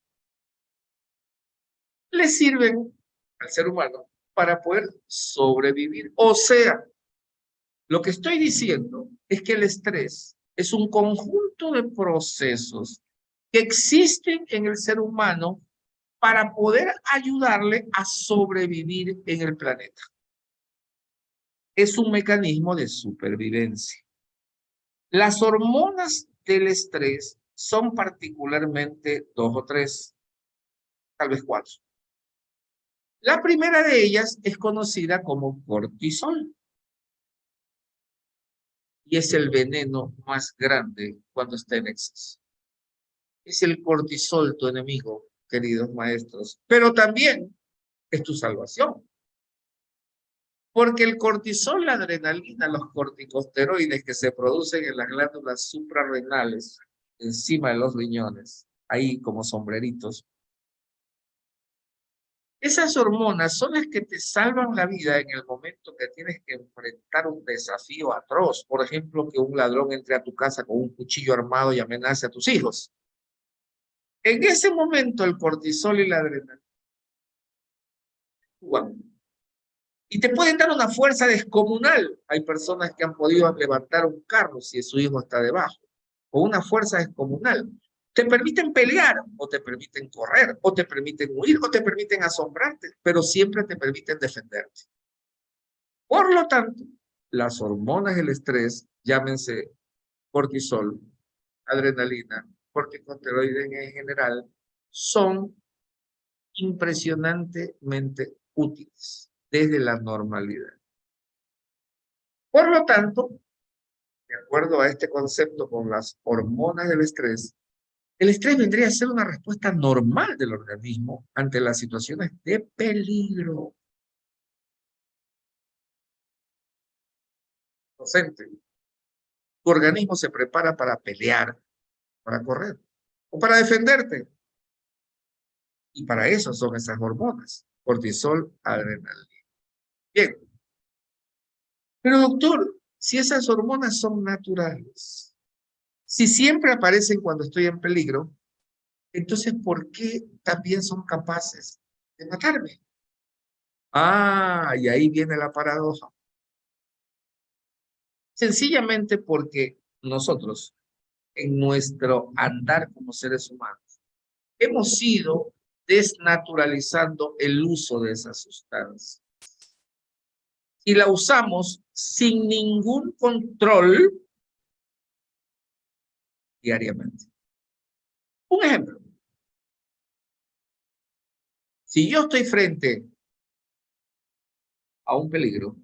le sirven al ser humano para poder sobrevivir. O sea, lo que estoy diciendo es que el estrés es un conjunto de procesos que existen en el ser humano para poder ayudarle a sobrevivir en el planeta. Es un mecanismo de supervivencia. Las hormonas del estrés son particularmente 2 o 3, tal vez 4. La primera de ellas es conocida como cortisol. Y es el veneno más grande cuando está en exceso. Es el cortisol tu enemigo, queridos maestros, pero también es tu salvación. Porque el cortisol, la adrenalina, los corticosteroides que se producen en las glándulas suprarrenales, encima de los riñones, ahí como sombreritos, esas hormonas son las que te salvan la vida en el momento que tienes que enfrentar un desafío atroz. Por ejemplo, que un ladrón entre a tu casa con un cuchillo armado y amenace a tus hijos. En ese momento el cortisol y la adrenalina actúan. Y te pueden dar una fuerza descomunal. Hay personas que han podido levantar un carro si su hijo está debajo. Con una fuerza descomunal. Te permiten pelear, o te permiten correr, o te permiten huir, o te permiten asombrarte, pero siempre te permiten defenderte. Por lo tanto, las hormonas del estrés, llámense cortisol, adrenalina, corticosteroides en general, son impresionantemente útiles desde la normalidad. Por lo tanto, de acuerdo a este concepto con las hormonas del estrés, el estrés vendría a ser una respuesta normal del organismo ante las situaciones de peligro. Docente, tu organismo se prepara para pelear, para correr o para defenderte. Y para eso son esas hormonas, cortisol, adrenalina. Bien. Pero doctor, si esas hormonas son naturales, si siempre aparecen cuando estoy en peligro, entonces ¿por qué también son capaces de matarme? Ah, y ahí viene la paradoja. Sencillamente porque nosotros, en nuestro andar como seres humanos, hemos ido desnaturalizando el uso de esa sustancia. Y la usamos sin ningún control diariamente. Un ejemplo. Si yo estoy frente a un peligro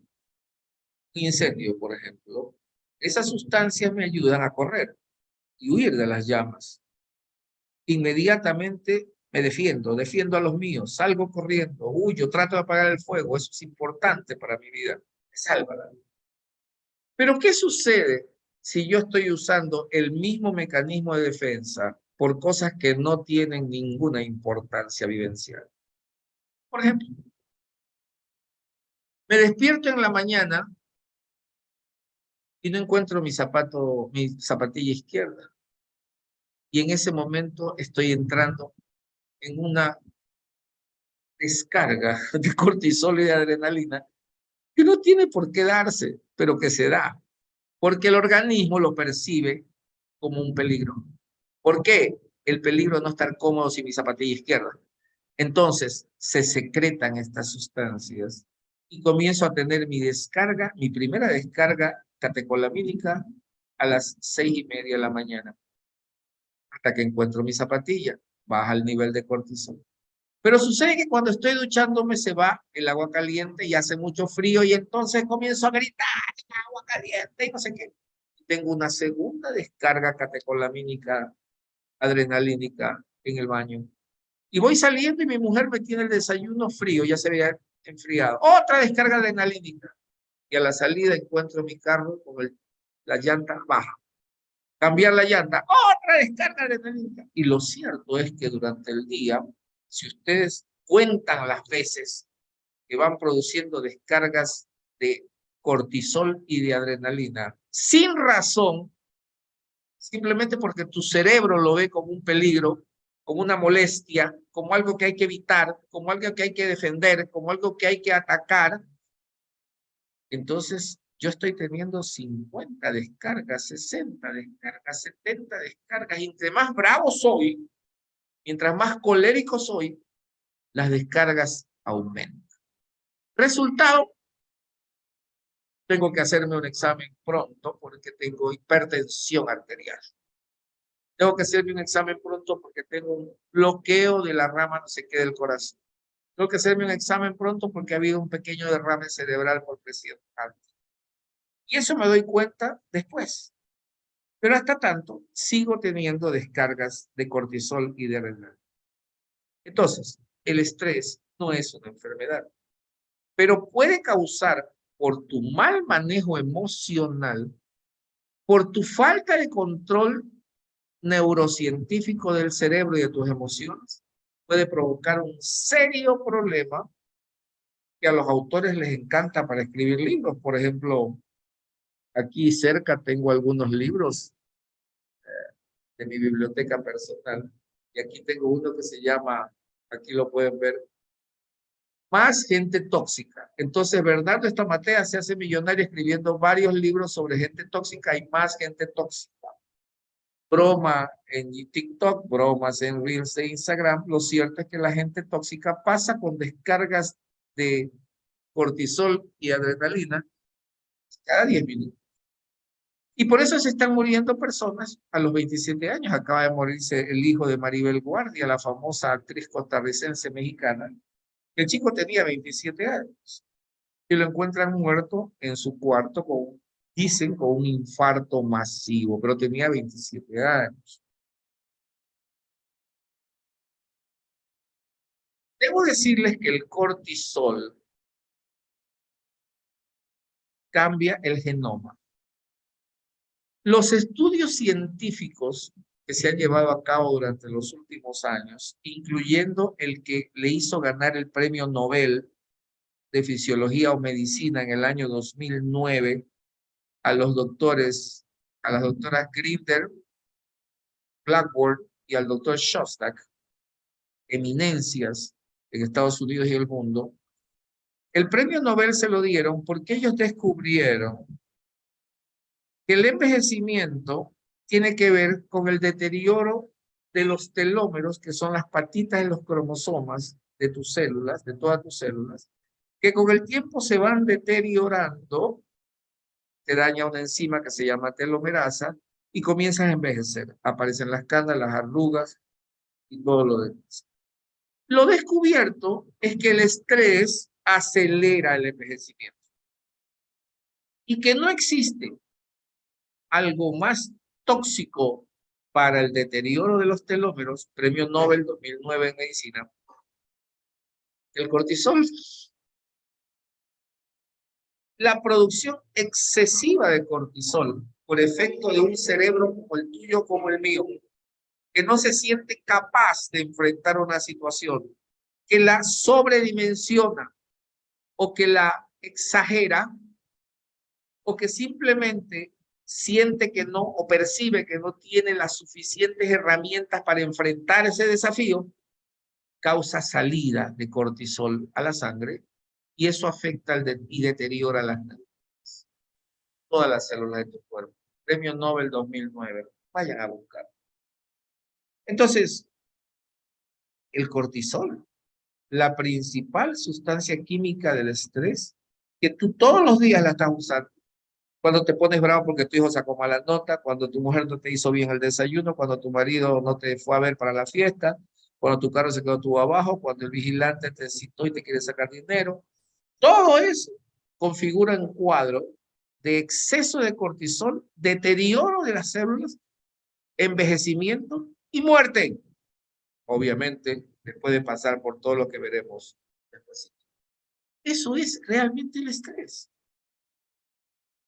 un incendio, por ejemplo, esas sustancias me ayudan a correr y huir de las llamas. Inmediatamente me defiendo a los míos, salgo corriendo, huyo, trato de apagar el fuego, eso es importante para mi vida, me salva la vida. Pero ¿qué sucede si yo estoy usando el mismo mecanismo de defensa por cosas que no tienen ninguna importancia vivencial? Por ejemplo, me despierto en la mañana y no encuentro mi zapatilla izquierda. Y en ese momento estoy entrando en una descarga de cortisol y de adrenalina que no tiene por qué darse, pero que se da, porque el organismo lo percibe como un peligro. ¿Por qué? El peligro de no estar cómodo sin mi zapatilla izquierda. Entonces se secretan estas sustancias y comienzo a tener mi descarga, mi primera descarga catecolamínica a las 6:30 de la mañana, hasta que encuentro mi zapatilla, baja el nivel de cortisol. Pero sucede que cuando estoy duchándome se va el agua caliente y hace mucho frío y entonces comienzo a gritar, agua caliente y no sé qué. Tengo una segunda descarga catecolamínica adrenalínica en el baño. Y voy saliendo y mi mujer me tiene el desayuno frío, ya se había enfriado. Otra descarga adrenalínica. Y a la salida encuentro mi carro con la llanta baja. Cambiar la llanta, otra descarga adrenalínica. Y lo cierto es que durante el día, si ustedes cuentan las veces que van produciendo descargas de cortisol y de adrenalina, sin razón, simplemente porque tu cerebro lo ve como un peligro, como una molestia, como algo que hay que evitar, como algo que hay que defender, como algo que hay que atacar, entonces yo estoy teniendo 50 descargas, 60 descargas, 70 descargas, y entre más bravo soy, mientras más colérico soy, las descargas aumentan. Resultado, tengo que hacerme un examen pronto porque tengo hipertensión arterial. Tengo que hacerme un examen pronto porque tengo un bloqueo de la rama no sé qué del corazón. Tengo que hacerme un examen pronto porque ha habido un pequeño derrame cerebral por presión alta. Y eso me doy cuenta después. Pero hasta tanto, sigo teniendo descargas de cortisol y de adrenalina. Entonces, el estrés no es una enfermedad, pero puede causar por tu mal manejo emocional, por tu falta de control neurocientífico del cerebro y de tus emociones, puede provocar un serio problema que a los autores les encanta para escribir libros. Por ejemplo, aquí cerca tengo algunos libros de mi biblioteca personal y aquí tengo uno que se llama, aquí lo pueden ver, Más gente tóxica. Entonces, Bernardo Estamatea se hace millonario escribiendo varios libros sobre gente tóxica y más gente tóxica. Broma en TikTok, bromas en Reels de Instagram. Lo cierto es que la gente tóxica pasa con descargas de cortisol y adrenalina cada 10 minutos. Y por eso se están muriendo personas a los 27 años. Acaba de morirse el hijo de Maribel Guardia, la famosa actriz costarricense mexicana. El chico tenía 27 años y lo encuentran muerto en su cuarto dicen, con un infarto masivo, pero tenía 27 años. Debo decirles que el cortisol cambia el genoma. Los estudios científicos que se han llevado a cabo durante los últimos años, incluyendo el que le hizo ganar el premio Nobel de Fisiología o Medicina en el año 2009 a las doctoras Grinder, Blackburn y al doctor Shostak, eminencias en Estados Unidos y el mundo. El premio Nobel se lo dieron porque ellos descubrieron que el envejecimiento tiene que ver con el deterioro de los telómeros, que son las patitas de los cromosomas de tus células, de todas tus células, que con el tiempo se van deteriorando, te daña una enzima que se llama telomerasa y comienzas a envejecer. Aparecen las canas, las arrugas y todo lo demás. Lo descubierto es que el estrés acelera el envejecimiento. y que no existe algo más tóxico para el deterioro de los telómeros, Premio Nobel 2009 en medicina, el cortisol. La producción excesiva de cortisol por efecto de un cerebro como el tuyo, como el mío, que no se siente capaz de enfrentar una situación, que la sobredimensiona o que la exagera o que simplemente siente que no o percibe que no tiene las suficientes herramientas para enfrentar ese desafío, causa salida de cortisol a la sangre y eso afecta y deteriora las neuronas, todas las células de tu cuerpo. Premio Nobel 2009. Vayan a buscar. Entonces, el cortisol, la principal sustancia química del estrés, que tú todos los días la estás usando. Cuando te pones bravo porque tu hijo sacó mala nota, cuando tu mujer no te hizo bien el desayuno, cuando tu marido no te fue a ver para la fiesta, cuando tu carro se quedó tuvo abajo, cuando el vigilante te citó y te quiere sacar dinero. Todo eso configura un cuadro de exceso de cortisol, deterioro de las células, envejecimiento y muerte. Obviamente, después de pasar por todo lo que veremos después. Eso es realmente el estrés.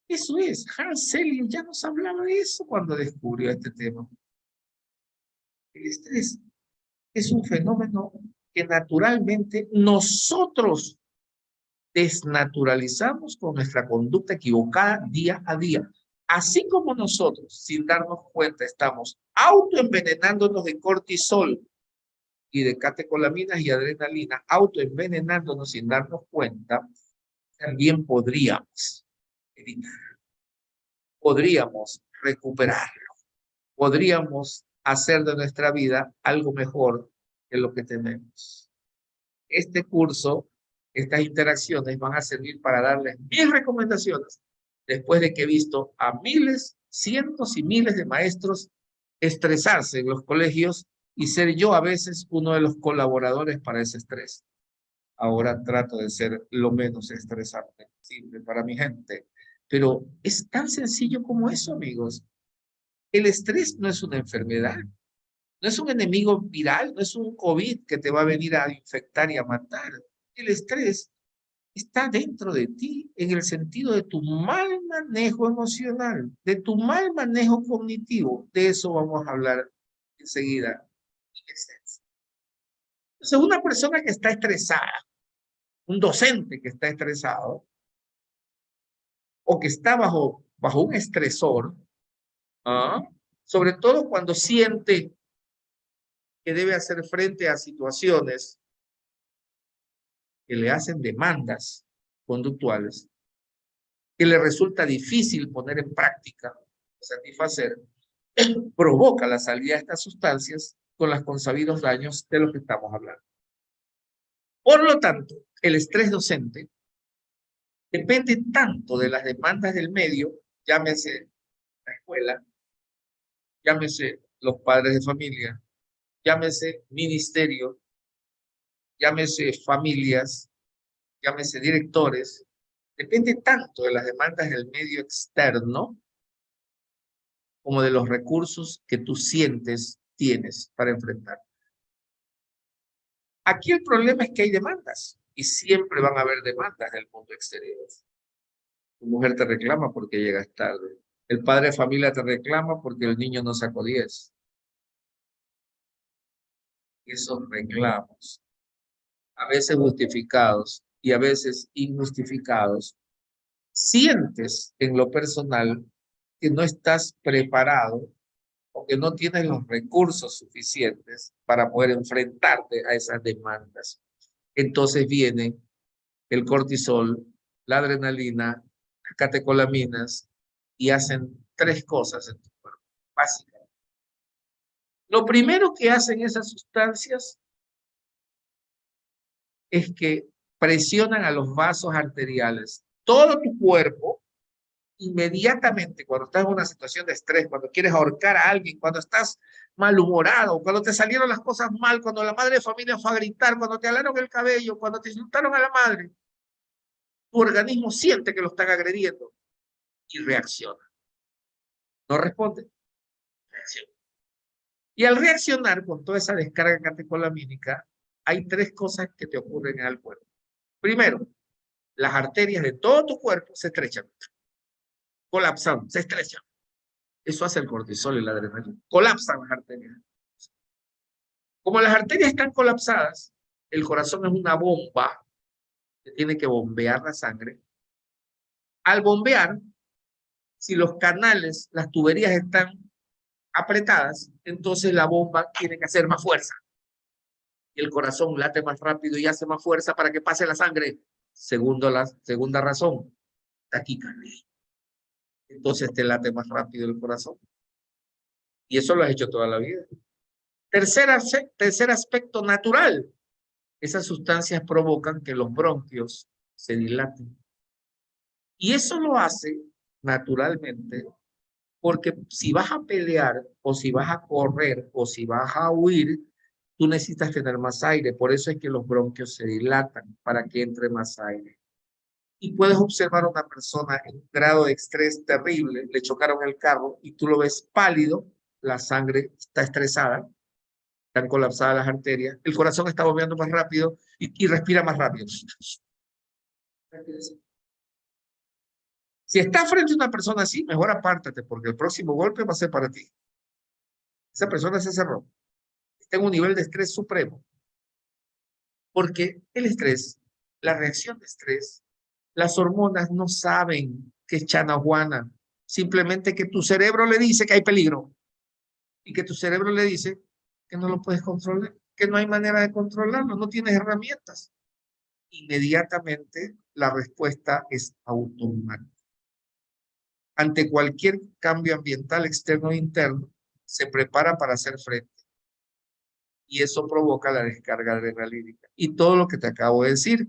Eso es. Hans Selye ya nos hablaba de eso cuando descubrió este tema. El estrés es un fenómeno que naturalmente nosotros desnaturalizamos con nuestra conducta equivocada día a día. Así como nosotros, sin darnos cuenta, estamos autoenvenenándonos de cortisol y de catecolaminas y adrenalina, autoenvenenándonos sin darnos cuenta, también podríamos evitar, podríamos recuperarlo, podríamos hacer de nuestra vida algo mejor que lo que tenemos. Este curso, estas interacciones van a servir para darles mis recomendaciones después de que he visto a miles, cientos y miles de maestros estresarse en los colegios y ser yo a veces uno de los colaboradores para ese estrés. Ahora trato de ser lo menos estresante posible para mi gente. Pero es tan sencillo como eso, amigos. El estrés no es una enfermedad, no es un enemigo viral, no es un COVID que te va a venir a infectar y a matar. El estrés está dentro de ti en el sentido de tu mal manejo emocional, de tu mal manejo cognitivo. De eso vamos a hablar enseguida. Entonces, una persona que está estresada, un docente que está estresado, o que está bajo un estresor, sobre todo cuando siente que debe hacer frente a situaciones que le hacen demandas conductuales, que le resulta difícil poner en práctica, satisfacer, provoca la salida de estas sustancias con los consabidos daños de los que estamos hablando. Por lo tanto, el estrés docente depende tanto de las demandas del medio, llámese la escuela, llámese los padres de familia, llámese ministerio, llámese familias, llámese directores, depende tanto de las demandas del medio externo como de los recursos que tú sientes tienes para enfrentar. Aquí el problema es que hay demandas y siempre van a haber demandas del mundo exterior. Tu mujer te reclama porque llegas tarde. El padre de familia te reclama porque el niño no sacó 10. Esos reclamos, a veces justificados y a veces injustificados, sientes en lo personal que no estás preparado o que no tienes los recursos suficientes para poder enfrentarte a esas demandas. Entonces viene el cortisol, la adrenalina, las catecolaminas y hacen 3 cosas en tu cuerpo, básicamente. Lo primero que hacen esas sustancias es que presionan a los vasos arteriales. Todo tu cuerpo, inmediatamente, cuando estás en una situación de estrés, cuando quieres ahorcar a alguien, cuando estás malhumorado, cuando te salieron las cosas mal, cuando la madre de familia fue a gritar, cuando te alaron el cabello, cuando te insultaron a la madre, tu organismo siente que lo están agrediendo y reacciona. No responde, reacciona. Y al reaccionar con toda esa descarga catecolamínica, hay tres cosas que te ocurren en el cuerpo. Primero, las arterias de todo tu cuerpo se estrechan, colapsan, se estrechan. Eso hace el cortisol y la adrenalina. Colapsan las arterias. Como las arterias están colapsadas, el corazón es una bomba que tiene que bombear la sangre. Al bombear, si los canales, las tuberías están apretadas, entonces la bomba tiene que hacer más fuerza. Y el corazón late más rápido y hace más fuerza para que pase la sangre. La segunda razón, taquicardia. Entonces te late más rápido el corazón. Y eso lo has hecho toda la vida. Tercer aspecto natural. Esas sustancias provocan que los bronquios se dilaten. Y eso lo hace naturalmente porque si vas a pelear o si vas a correr o si vas a huir, tú necesitas tener más aire. Por eso es que los bronquios se dilatan para que entre más aire. Y puedes observar a una persona en grado de estrés terrible, le chocaron el carro y tú lo ves pálido, la sangre está estresada, están colapsadas las arterias, el corazón está bombeando más rápido y respira más rápido. Si estás frente a una persona así, mejor apártate porque el próximo golpe va a ser para ti. Esa persona se cerró. Está en un nivel de estrés supremo. Porque el estrés, la reacción de estrés, las hormonas no saben que es chanahuana. Simplemente que tu cerebro le dice que hay peligro. Y que tu cerebro le dice que no lo puedes controlar, que no hay manera de controlarlo, no tienes herramientas. Inmediatamente la respuesta es automática. Ante cualquier cambio ambiental externo o interno, se prepara para hacer frente. Y eso provoca la descarga adrenalínica. Y todo lo que te acabo de decir.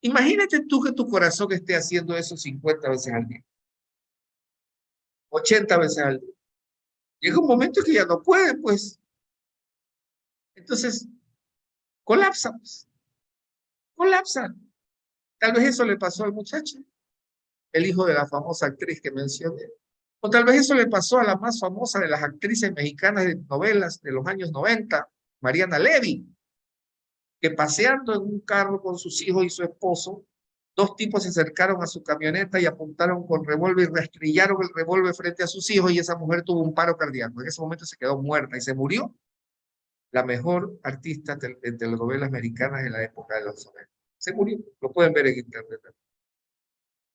Imagínate tú que tu corazón esté haciendo eso 50 veces al día. 80 veces al día. Llega un momento que ya no puede, pues. Entonces, colapsa, pues. Colapsa. Tal vez eso le pasó al muchacho, el hijo de la famosa actriz que mencioné. O tal vez eso le pasó a la más famosa de las actrices mexicanas de novelas de los años 90, Mariana Levy, que paseando en un carro con sus hijos y su esposo, dos tipos se acercaron a su camioneta y apuntaron con revólver y rastrillaron el revólver frente a sus hijos y esa mujer tuvo un paro cardíaco. En ese momento se quedó muerta y se murió la mejor artista de telenovelas americanas en la época de los 90. Se murió, lo pueden ver en internet.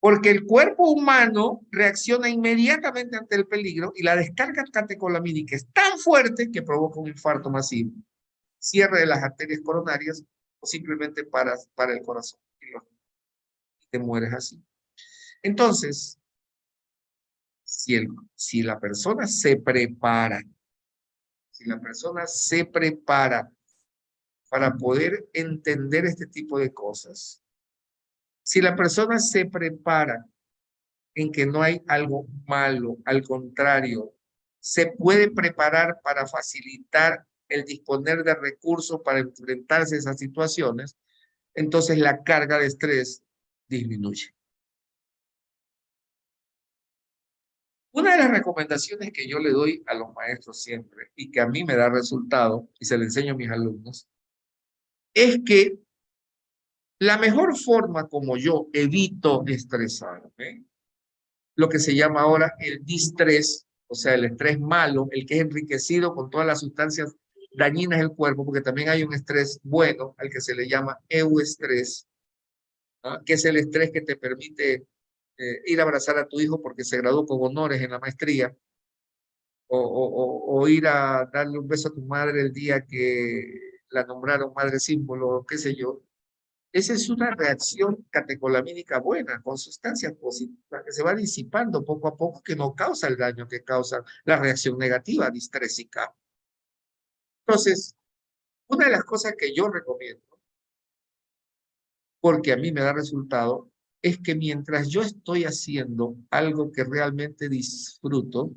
Porque el cuerpo humano reacciona inmediatamente ante el peligro y la descarga catecolamínica es tan fuerte que provoca un infarto masivo, cierre de las arterias coronarias o simplemente para el corazón y te mueres así. Entonces, si la persona se prepara, para poder entender este tipo de cosas, si la persona se prepara en que no hay algo malo, al contrario, se puede preparar para facilitar el disponer de recursos para enfrentarse a esas situaciones, entonces la carga de estrés disminuye. Una de las recomendaciones que yo le doy a los maestros siempre y que a mí me da resultado y se le enseño a mis alumnos es que la mejor forma como yo evito estresarme, lo que se llama ahora el distrés, o sea, el estrés malo, el que es enriquecido con todas las sustancias dañinas del cuerpo, porque también hay un estrés bueno, al que se le llama euestrés, ¿no? Que es el estrés que te permite ir a abrazar a tu hijo porque se graduó con honores en la maestría, o ir a darle un beso a tu madre el día que la nombraron madre símbolo, qué sé yo. Esa es una reacción catecolamínica buena, con sustancias positivas, que se va disipando poco a poco, que no causa el daño que causa la reacción negativa, distrésica. Entonces, una de las cosas que yo recomiendo, porque a mí me da resultado, es que mientras yo estoy haciendo algo que realmente disfruto,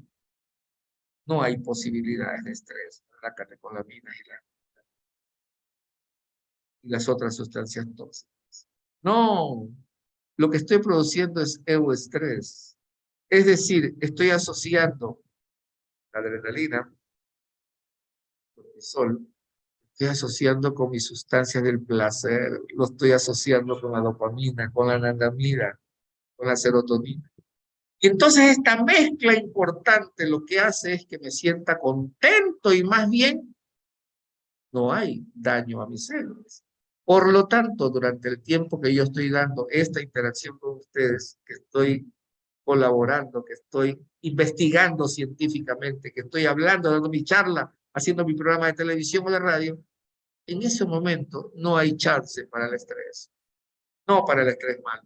no hay posibilidades de estrés, la catecolamina y las otras sustancias tóxicas. No, lo que estoy produciendo es euestrés. Es decir, estoy asociando la adrenalina, el cortisol, estoy asociando con mis sustancias del placer, lo estoy asociando con la dopamina, con la anandamida, con la serotonina. Y entonces esta mezcla importante lo que hace es que me sienta contento y más bien no hay daño a mis células. Por lo tanto, durante el tiempo que yo estoy dando esta interacción con ustedes, que estoy colaborando, que estoy investigando científicamente, que estoy hablando, dando mi charla, haciendo mi programa de televisión o de radio, en ese momento no hay chance para el estrés. No para el estrés malo.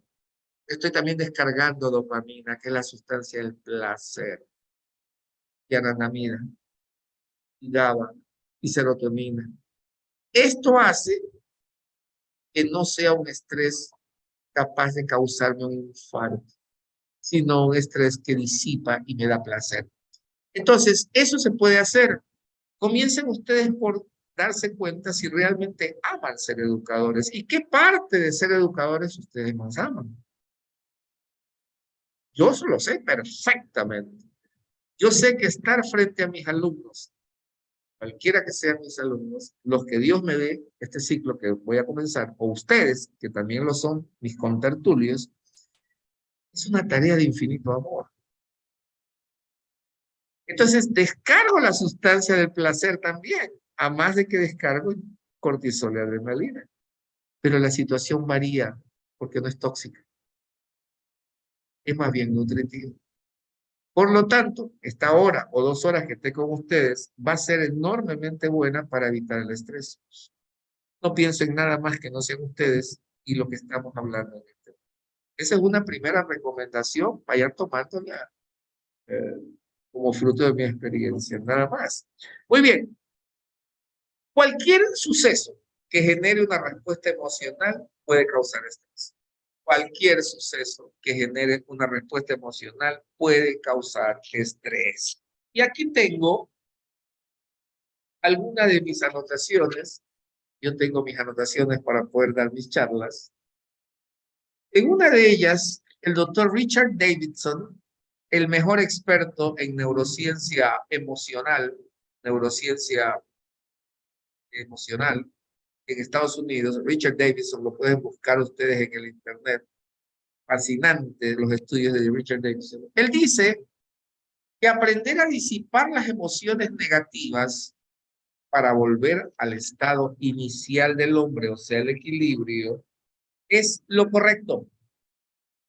Estoy también descargando dopamina, que es la sustancia del placer, y anandamida, y GABA, y serotonina. Esto hace que no sea un estrés capaz de causarme un infarto, sino un estrés que disipa y me da placer. Entonces, eso se puede hacer. Comiencen ustedes por darse cuenta si realmente aman ser educadores y qué parte de ser educadores ustedes más aman. Yo lo sé perfectamente. Yo sé que estar frente a mis alumnos, cualquiera que sean mis alumnos, los que Dios me dé este ciclo que voy a comenzar, o ustedes, que también lo son, mis contertulios, es una tarea de infinito amor. Entonces, descargo la sustancia del placer también, a más de que descargo cortisol y adrenalina. Pero la situación varía porque no es tóxica. Es más bien nutritiva. Por lo tanto, esta hora o 2 horas que esté con ustedes va a ser enormemente buena para evitar el estrés. No pienso en nada más que no sean ustedes y lo que estamos hablando. Esa es una primera recomendación, vayan tomándola como fruto de mi experiencia, nada más. Muy bien. Cualquier suceso que genere una respuesta emocional puede causar estrés. Cualquier suceso que genere una respuesta emocional puede causar estrés. Y aquí tengo algunas de mis anotaciones. Yo tengo mis anotaciones para poder dar mis charlas. En una de ellas, el doctor Richard Davidson, el mejor experto en neurociencia emocional en Estados Unidos, Richard Davidson, lo pueden buscar ustedes en el internet. Fascinante los estudios de Richard Davidson. Él dice que aprender a disipar las emociones negativas para volver al estado inicial del hombre, o sea, el equilibrio, es lo correcto.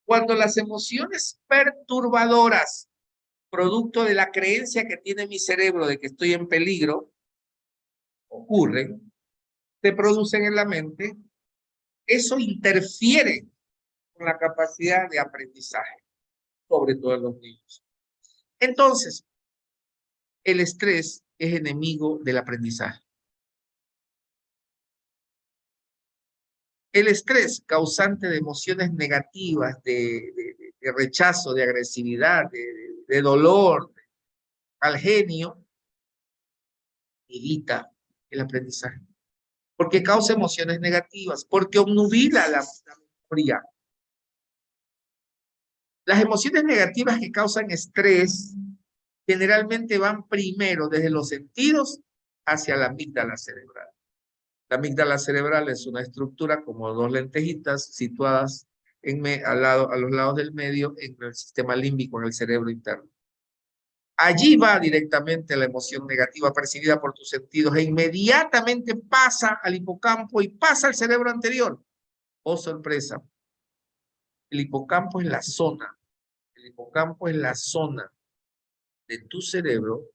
Cuando las emociones perturbadoras, producto de la creencia que tiene mi cerebro de que estoy en peligro, ocurren, se producen en la mente, eso interfiere con la capacidad de aprendizaje, sobre todo en los niños. Entonces, el estrés es enemigo del aprendizaje. El estrés, causante de emociones negativas, de rechazo, de agresividad, de dolor, de mal genio, evita el aprendizaje. Porque causa emociones negativas, porque obnubila la memoria. Las emociones negativas que causan estrés generalmente van primero desde los sentidos hacia la amígdala cerebral. La amígdala cerebral es una estructura como 2 lentejitas situadas a los lados del medio en el sistema límbico, en el cerebro interno. Allí va directamente la emoción negativa percibida por tus sentidos e inmediatamente pasa al hipocampo y pasa al cerebro anterior. Oh, sorpresa. El hipocampo es la zona de tu cerebro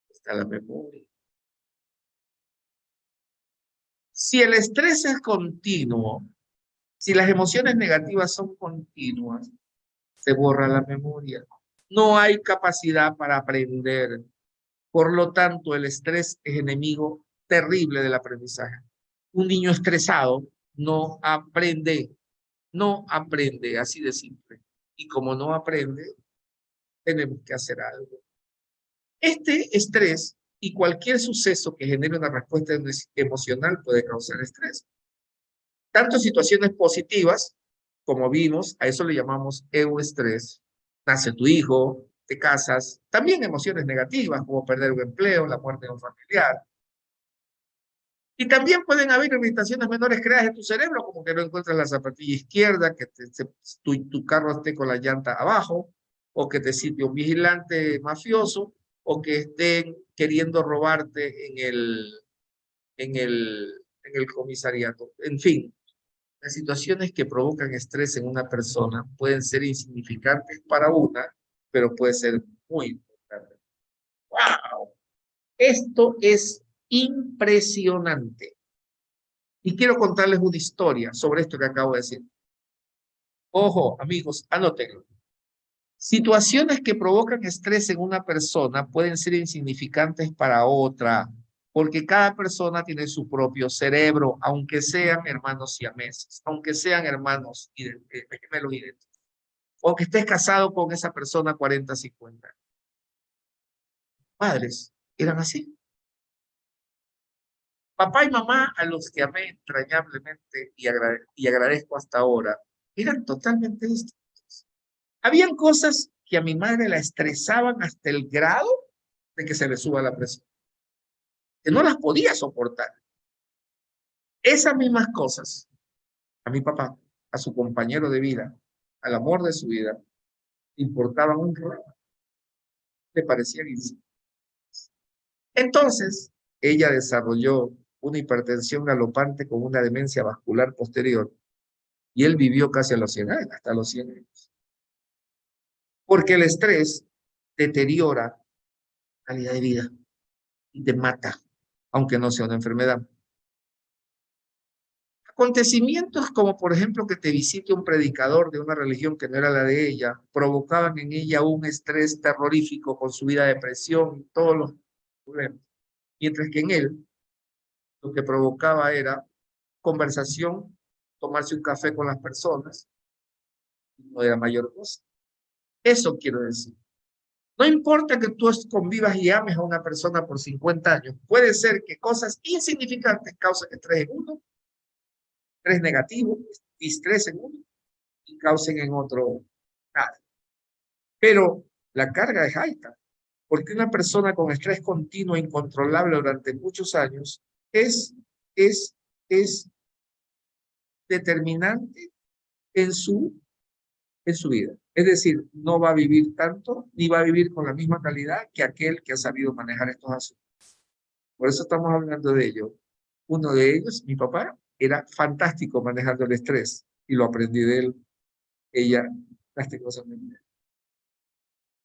está la memoria. Si el estrés es continuo, si las emociones negativas son continuas, se borra la memoria. No hay capacidad para aprender. Por lo tanto, el estrés es enemigo terrible del aprendizaje. Un niño estresado no aprende, así de simple. Y como no aprende, tenemos que hacer algo. Este estrés y cualquier suceso que genere una respuesta emocional puede causar estrés. Tanto situaciones positivas, como vimos, a eso le llamamos euestrés, nace tu hijo, te casas, también emociones negativas como perder un empleo, la muerte de un familiar. Y también pueden haber irritaciones menores creadas en tu cerebro, como que no encuentras la zapatilla izquierda, que tu carro esté con la llanta abajo, o que te sitio un vigilante mafioso, o que estén queriendo robarte en el comisariato. En fin, las situaciones que provocan estrés en una persona pueden ser insignificantes para una, pero puede ser muy importante. ¡Wow! Esto es impresionante. Y quiero contarles una historia sobre esto que acabo de decir. Ojo, amigos, anótenlo. Situaciones que provocan estrés en una persona pueden ser insignificantes para otra, porque cada persona tiene su propio cerebro, aunque sean hermanos siameses, aunque sean hermanos gemelos idénticos, o que estés casado con esa persona 40, 50. Padres eran así. Papá y mamá, a los que amé entrañablemente y agradezco hasta ahora, eran totalmente distintos. Habían cosas que a mi madre la estresaban hasta el grado de que se le suba la presión, que no las podía soportar. Esas mismas cosas, a mi papá, a su compañero de vida, al amor de su vida, importaban un rollo, le parecían insignificantes. Entonces, ella desarrolló una hipertensión galopante con una demencia vascular posterior y él vivió casi a los 100 años, hasta los 100 años. Porque el estrés deteriora calidad de vida y te mata, aunque no sea una enfermedad. Acontecimientos como, por ejemplo, que te visite un predicador de una religión que no era la de ella, provocaban en ella un estrés terrorífico con su vida de depresión y todos los problemas. Mientras que en él, lo que provocaba era conversación, tomarse un café con las personas, no era mayor cosa. Eso quiero decir. No importa que tú convivas y ames a una persona por 50 años, puede ser que cosas insignificantes causen estrés en uno, estrés negativo, distrés en uno, y causen en otro nada. Pero la carga es alta, porque una persona con estrés continuo e incontrolable durante muchos años es, es, es determinante en su vida. Es decir, no va a vivir tanto, ni va a vivir con la misma calidad que aquel que ha sabido manejar estos asuntos. Por eso estamos hablando de ello. Uno de ellos, mi papá, era fantástico manejando el estrés y lo aprendí de él. Ella, lastimosamente.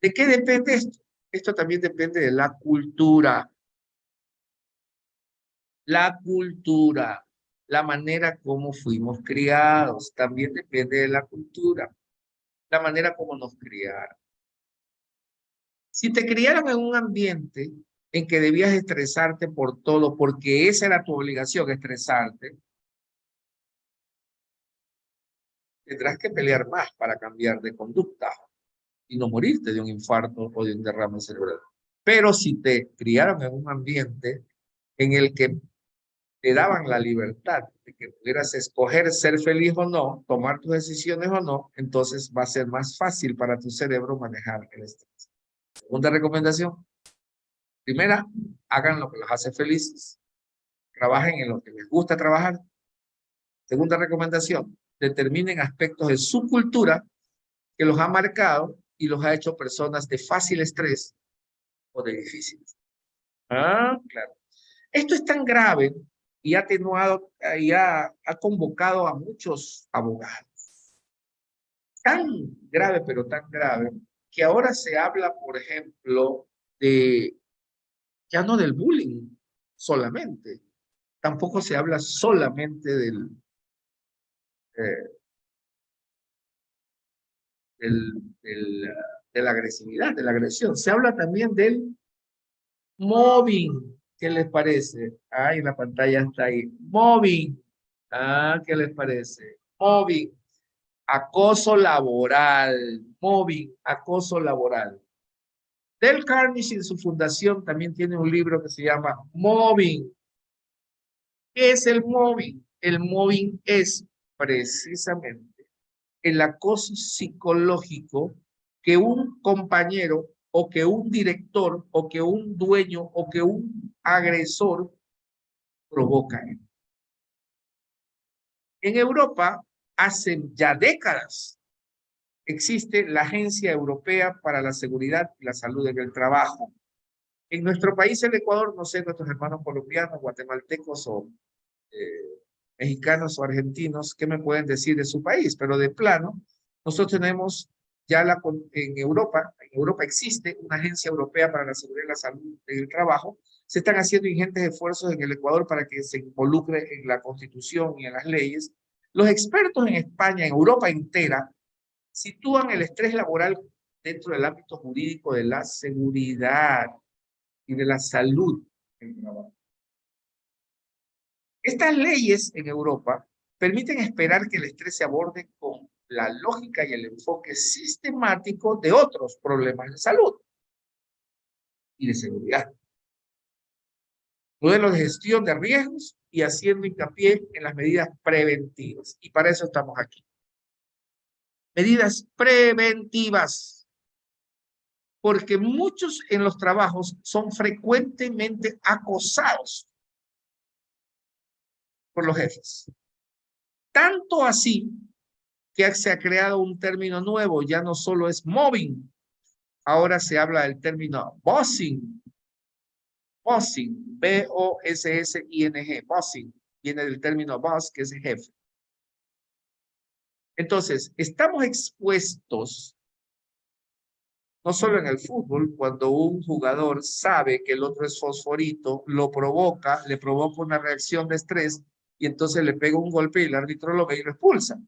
¿De qué depende esto? Esto también depende de la cultura. La cultura, la manera como fuimos criados, también depende de la cultura, la manera como nos criaron. Si te criaron en un ambiente en que debías estresarte por todo, porque esa era tu obligación, estresarte, tendrás que pelear más para cambiar de conducta y no morirte de un infarto o de un derrame cerebral. Pero si te criaron en un ambiente en el que te daban la libertad de que pudieras escoger ser feliz o no, tomar tus decisiones o no, entonces va a ser más fácil para tu cerebro manejar el estrés. Segunda recomendación. Primera, hagan lo que los hace felices. Trabajen en lo que les gusta trabajar. Segunda recomendación, determinen aspectos de su cultura que los ha marcado y los ha hecho personas de fácil estrés o de difícil. Ah, claro. Esto es tan grave y ha atenuado y ha convocado a muchos abogados. Tan grave, pero tan grave, que ahora se habla, por ejemplo, ya no del bullying solamente, tampoco se habla solamente eh, de la agresividad, de la agresión, se habla también del mobbing. ¿Qué les parece? Ay, la pantalla está ahí. Mobbing. Ah, ¿qué les parece? Mobbing. Acoso laboral. Mobbing, acoso laboral. Dale Carnegie en su fundación también tiene un libro que se llama Mobbing. ¿Qué es el mobbing? El mobbing es precisamente el acoso psicológico que un compañero o que un director o que un dueño o que un agresor provoca. En Europa, hace ya décadas, existe la Agencia Europea para la Seguridad y la Salud en el Trabajo. En nuestro país, el Ecuador, no sé, nuestros hermanos colombianos, guatemaltecos o mexicanos o argentinos, ¿qué me pueden decir de su país? Pero de plano, nosotros tenemos ya en Europa existe una agencia europea para la seguridad y la salud en el trabajo. Se están haciendo ingentes esfuerzos en el Ecuador para que se involucre en la Constitución y en las leyes. Los expertos en España, en Europa entera, sitúan el estrés laboral dentro del ámbito jurídico de la seguridad y de la salud en el trabajo. Estas leyes en Europa permiten esperar que el estrés se aborde con la lógica y el enfoque sistemático de otros problemas de salud y de seguridad. Modelos de gestión de riesgos y haciendo hincapié en las medidas preventivas. Y para eso estamos aquí. Medidas preventivas. Porque muchos en los trabajos son frecuentemente acosados por los jefes. Tanto así que se ha creado un término nuevo, ya no solo es mobbing, ahora se habla del término bossing. Bossing, B-O-S-S-I-N-G, bossing, viene del término boss, que es jefe. Entonces, estamos expuestos, no solo en el fútbol, cuando un jugador sabe que el otro es fosforito, lo provoca, le provoca una reacción de estrés, y entonces le pega un golpe y el árbitro lo ve y lo expulsa.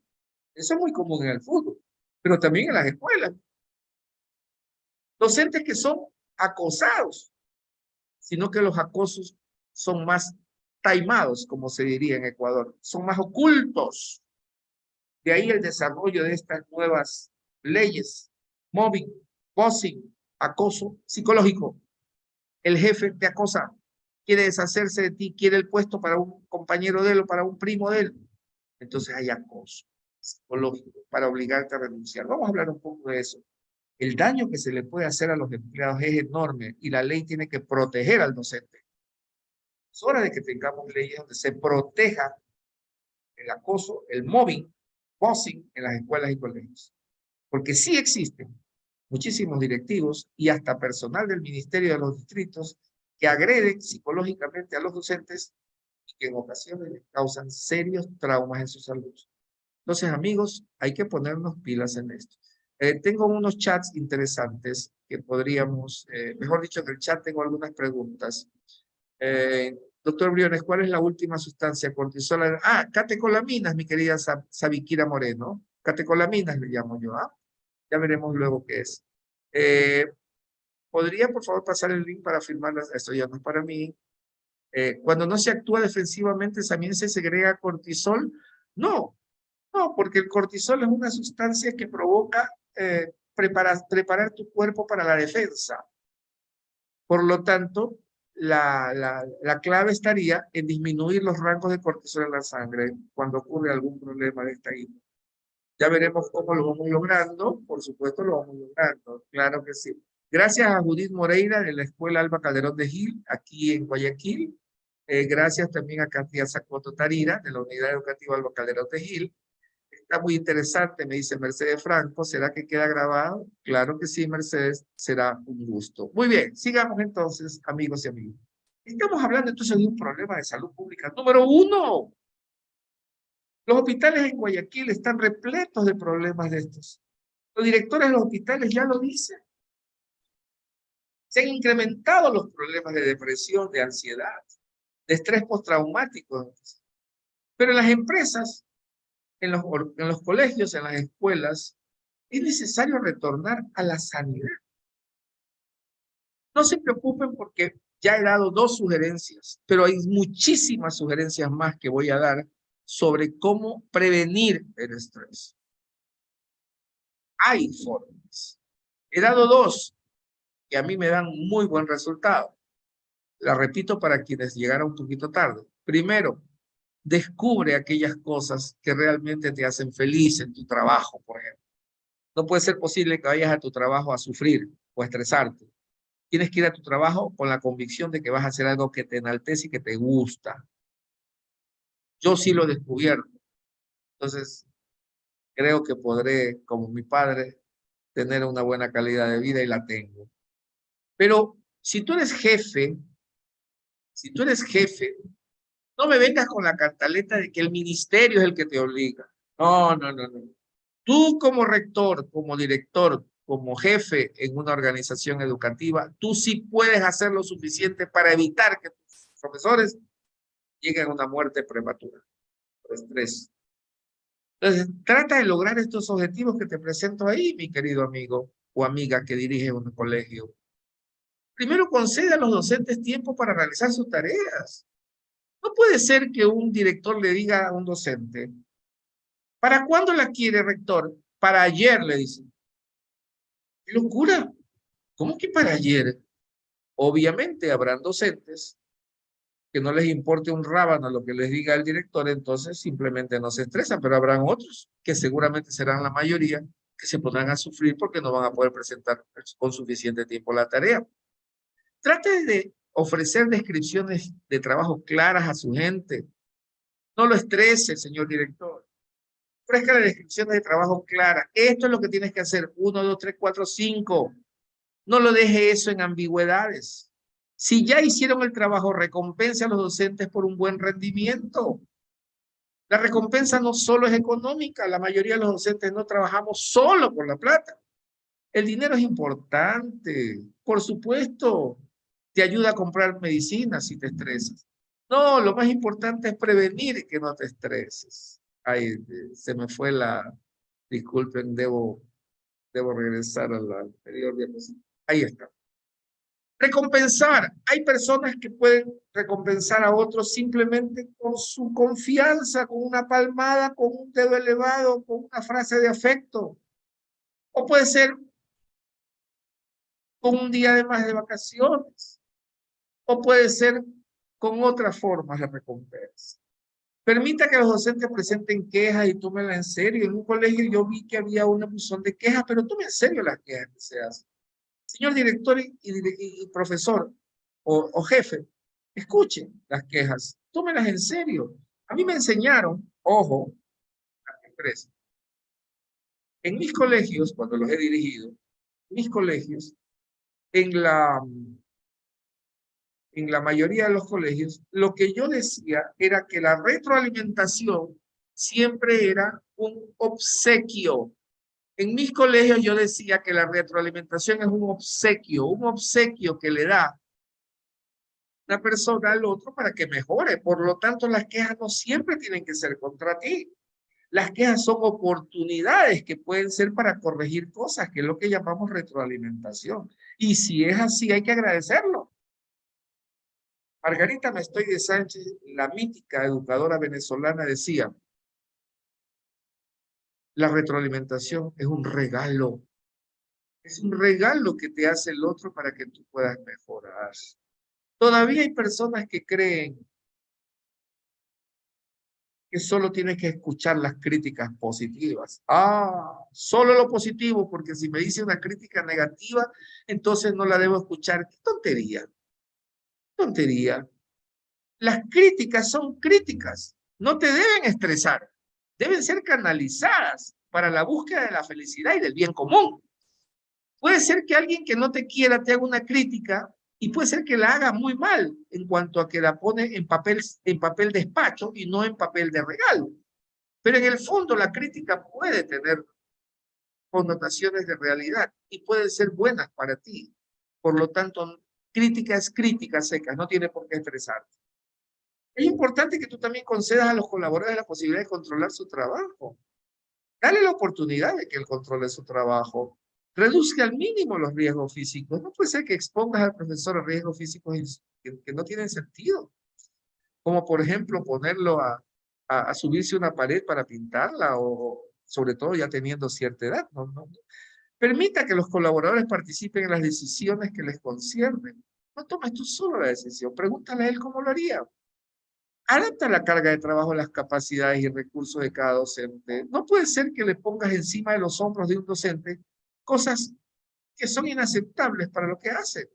Eso es muy común en el fútbol, pero también en las escuelas. Docentes que son acosados, sino que los acosos son más taimados, como se diría en Ecuador, son más ocultos. De ahí el desarrollo de estas nuevas leyes, mobbing, bossing, acoso psicológico. El jefe te acosa, quiere deshacerse de ti, quiere el puesto para un compañero de él o para un primo de él. Entonces hay acoso psicológico para obligarte a renunciar. Vamos a hablar un poco de eso. El daño que se le puede hacer a los empleados es enorme y la ley tiene que proteger al docente. Es hora de que tengamos leyes donde se proteja el acoso, el mobbing, bossing en las escuelas y colegios. Porque sí existen muchísimos directivos y hasta personal del ministerio de los distritos que agreden psicológicamente a los docentes y que en ocasiones les causan serios traumas en su salud. Entonces, amigos, hay que ponernos pilas en esto. Tengo unos chats interesantes que podríamos, mejor dicho, en el chat tengo algunas preguntas. Doctor Briones, ¿cuál es la última sustancia? Cortisol. Catecolaminas, mi querida Sabiquira Moreno. Catecolaminas le llamo yo, ¿ah? Ya veremos luego qué es. ¿Podría, por favor, pasar el link para firmarlas? Esto ya no es para mí. Cuando no se actúa defensivamente, ¿también se segrega cortisol? No, porque el cortisol es una sustancia que provoca preparar tu cuerpo para la defensa. Por lo tanto, la clave estaría en disminuir los rangos de cortisol en la sangre cuando ocurre algún problema de esta índole. Ya veremos cómo lo vamos logrando. Por supuesto, lo vamos logrando. Claro que sí. Gracias a Judith Moreira de la Escuela Alba Calderón de Gil, aquí en Guayaquil. Gracias también a Katia Sacoto Tarira, de la Unidad Educativa Alba Calderón de Gil. Está muy interesante, me dice Mercedes Franco. ¿Será que queda grabado? Claro que sí, Mercedes. Será un gusto. Muy bien, sigamos entonces, amigos y amigas. Estamos hablando entonces de un problema de salud pública número 1. Los hospitales en Guayaquil están repletos de problemas de estos. Los directores de los hospitales ya lo dicen. Se han incrementado los problemas de depresión, de ansiedad, de estrés postraumático. Pero en las empresas, en los colegios, en las escuelas, es necesario retornar a la sanidad. No se preocupen porque ya he dado 2 sugerencias, pero hay muchísimas sugerencias más que voy a dar sobre cómo prevenir el estrés. Hay formas. He dado 2 que a mí me dan muy buen resultado. La repito para quienes llegaron un poquito tarde. Primero, descubre aquellas cosas que realmente te hacen feliz en tu trabajo, por ejemplo. No puede ser posible que vayas a tu trabajo a sufrir o a estresarte. Tienes que ir a tu trabajo con la convicción de que vas a hacer algo que te enaltece y que te gusta. Yo sí lo he descubierto. Entonces, creo que podré, como mi padre, tener una buena calidad de vida y la tengo. Pero si tú eres jefe, no me vengas con la cantaleta de que el ministerio es el que te obliga. No, no, no, no. Tú como rector, como director, como jefe en una organización educativa, tú sí puedes hacer lo suficiente para evitar que tus profesores lleguen a una muerte prematura por estrés. Entonces, trata de lograr estos objetivos que te presento ahí, mi querido amigo o amiga que dirige un colegio. Primero, concede a los docentes tiempo para realizar sus tareas. No puede ser que un director le diga a un docente, ¿para cuándo la quiere, rector? Para ayer, le dice. ¡Qué locura! ¿Cómo que para ayer? Obviamente habrán docentes que no les importe un rábano lo que les diga el director, entonces simplemente no se estresan, pero habrán otros que seguramente serán la mayoría que se pondrán a sufrir porque no van a poder presentar con suficiente tiempo la tarea. Trate de ofrecer descripciones de trabajo claras a su gente. No lo estrese, señor director. Ofrezca las descripciones de trabajo claras. Esto es lo que tienes que hacer. 1, 2, 3, 4, 5. No lo deje eso en ambigüedades. Si ya hicieron el trabajo, recompense a los docentes por un buen rendimiento. La recompensa no solo es económica. La mayoría de los docentes no trabajamos solo por la plata. El dinero es importante. Por supuesto, te ayuda a comprar medicinas si te estresas. No, lo más importante es prevenir que no te estreses. Ay, se me fue la... Disculpen, debo regresar a la anterior diapositiva. Ahí está. Recompensar. Hay personas que pueden recompensar a otros simplemente con su confianza, con una palmada, con un dedo elevado, con una frase de afecto. O puede ser con un día de más de vacaciones. O puede ser con otras formas de recompensa. Permita que los docentes presenten quejas y tómenlas en serio. En un colegio yo vi que había una buzón de quejas, pero tome en serio las quejas que se hacen. Señor director y profesor o jefe, escuchen las quejas, tómenlas en serio. A mí me enseñaron, ojo, a la empresa. En mis colegios, cuando los he dirigido, mis colegios, en la mayoría de los colegios, lo que yo decía era que la retroalimentación siempre era un obsequio. En mis colegios yo decía que la retroalimentación es un obsequio que le da una persona al otro para que mejore. Por lo tanto, las quejas no siempre tienen que ser contra ti. Las quejas son oportunidades que pueden ser para corregir cosas, que es lo que llamamos retroalimentación. Y si es así, hay que agradecerlo. Margarita Mestoy de Sánchez, la mítica educadora venezolana, decía, la retroalimentación es un regalo. Es un regalo que te hace el otro para que tú puedas mejorar. Todavía hay personas que creen que solo tienes que escuchar las críticas positivas. Solo lo positivo, porque si me dice una crítica negativa, entonces no la debo escuchar. ¡Qué tontería! ¡Tontería! Las críticas son críticas. No te deben estresar. Deben ser canalizadas para la búsqueda de la felicidad y del bien común. Puede ser que alguien que no te quiera te haga una crítica y puede ser que la haga muy mal en cuanto a que la pone en papel despacho y no en papel de regalo. Pero en el fondo la crítica puede tener connotaciones de realidad y pueden ser buenas para ti. Por lo tanto, crítica es crítica seca, no tiene por qué estresarte. Es importante que tú también concedas a los colaboradores la posibilidad de controlar su trabajo. Dale la oportunidad de que él controle su trabajo. Reduzca al mínimo los riesgos físicos. No puede ser que expongas al profesor a riesgos físicos que no tienen sentido. Como por ejemplo ponerlo a subirse una pared para pintarla o sobre todo ya teniendo cierta edad. No. Permita que los colaboradores participen en las decisiones que les conciernen. No tomes tú solo la decisión. Pregúntale a él cómo lo haría. Adapta la carga de trabajo a las capacidades y recursos de cada docente. No puede ser que le pongas encima de los hombros de un docente cosas que son inaceptables para lo que hace.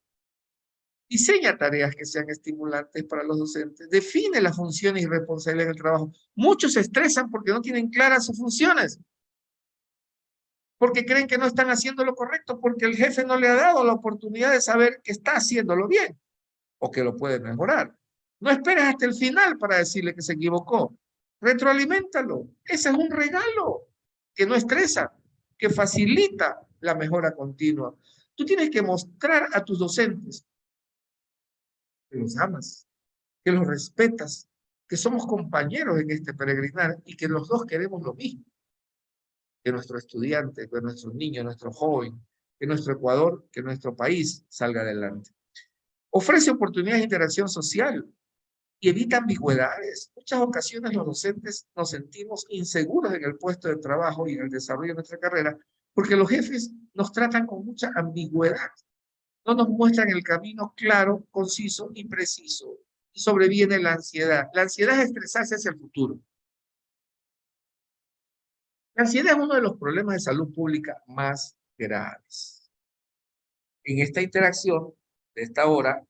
Diseña tareas que sean estimulantes para los docentes. Define las funciones y responsabilidades del trabajo. Muchos se estresan porque no tienen claras sus funciones. Porque creen que no están haciendo lo correcto, porque el jefe no le ha dado la oportunidad de saber que está haciéndolo bien o que lo puede mejorar. No esperes hasta el final para decirle que se equivocó. Retroaliméntalo. Ese es un regalo que no estresa, que facilita la mejora continua. Tú tienes que mostrar a tus docentes que los amas, que los respetas, que somos compañeros en este peregrinar y que los dos queremos lo mismo. Que nuestro estudiante, que nuestros niños, nuestro joven, que nuestro Ecuador, que nuestro país salga adelante. Ofrece oportunidades de interacción social y evita ambigüedades. En muchas ocasiones los docentes nos sentimos inseguros en el puesto de trabajo y en el desarrollo de nuestra carrera porque los jefes nos tratan con mucha ambigüedad. No nos muestran el camino claro, conciso y preciso. Y sobreviene la ansiedad. La ansiedad es estresarse hacia el futuro. La ansiedad es uno de los problemas de salud pública más graves. En esta interacción de esta hora,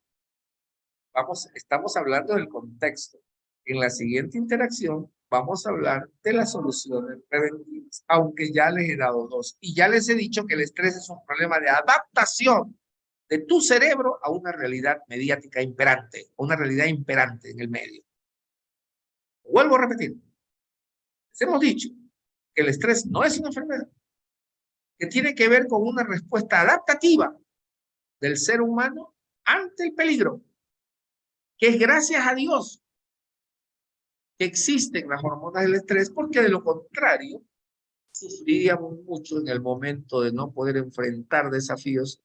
estamos hablando del contexto. En la siguiente interacción vamos a hablar de las soluciones preventivas, aunque ya les he dado dos. Y ya les he dicho que el estrés es un problema de adaptación de tu cerebro a una realidad mediática imperante, una realidad imperante en el medio. Vuelvo a repetir. Les hemos dicho que el estrés no es una enfermedad, que tiene que ver con una respuesta adaptativa del ser humano ante el peligro, que es gracias a Dios que existen las hormonas del estrés, porque de lo contrario sufriríamos mucho en el momento de no poder enfrentar desafíos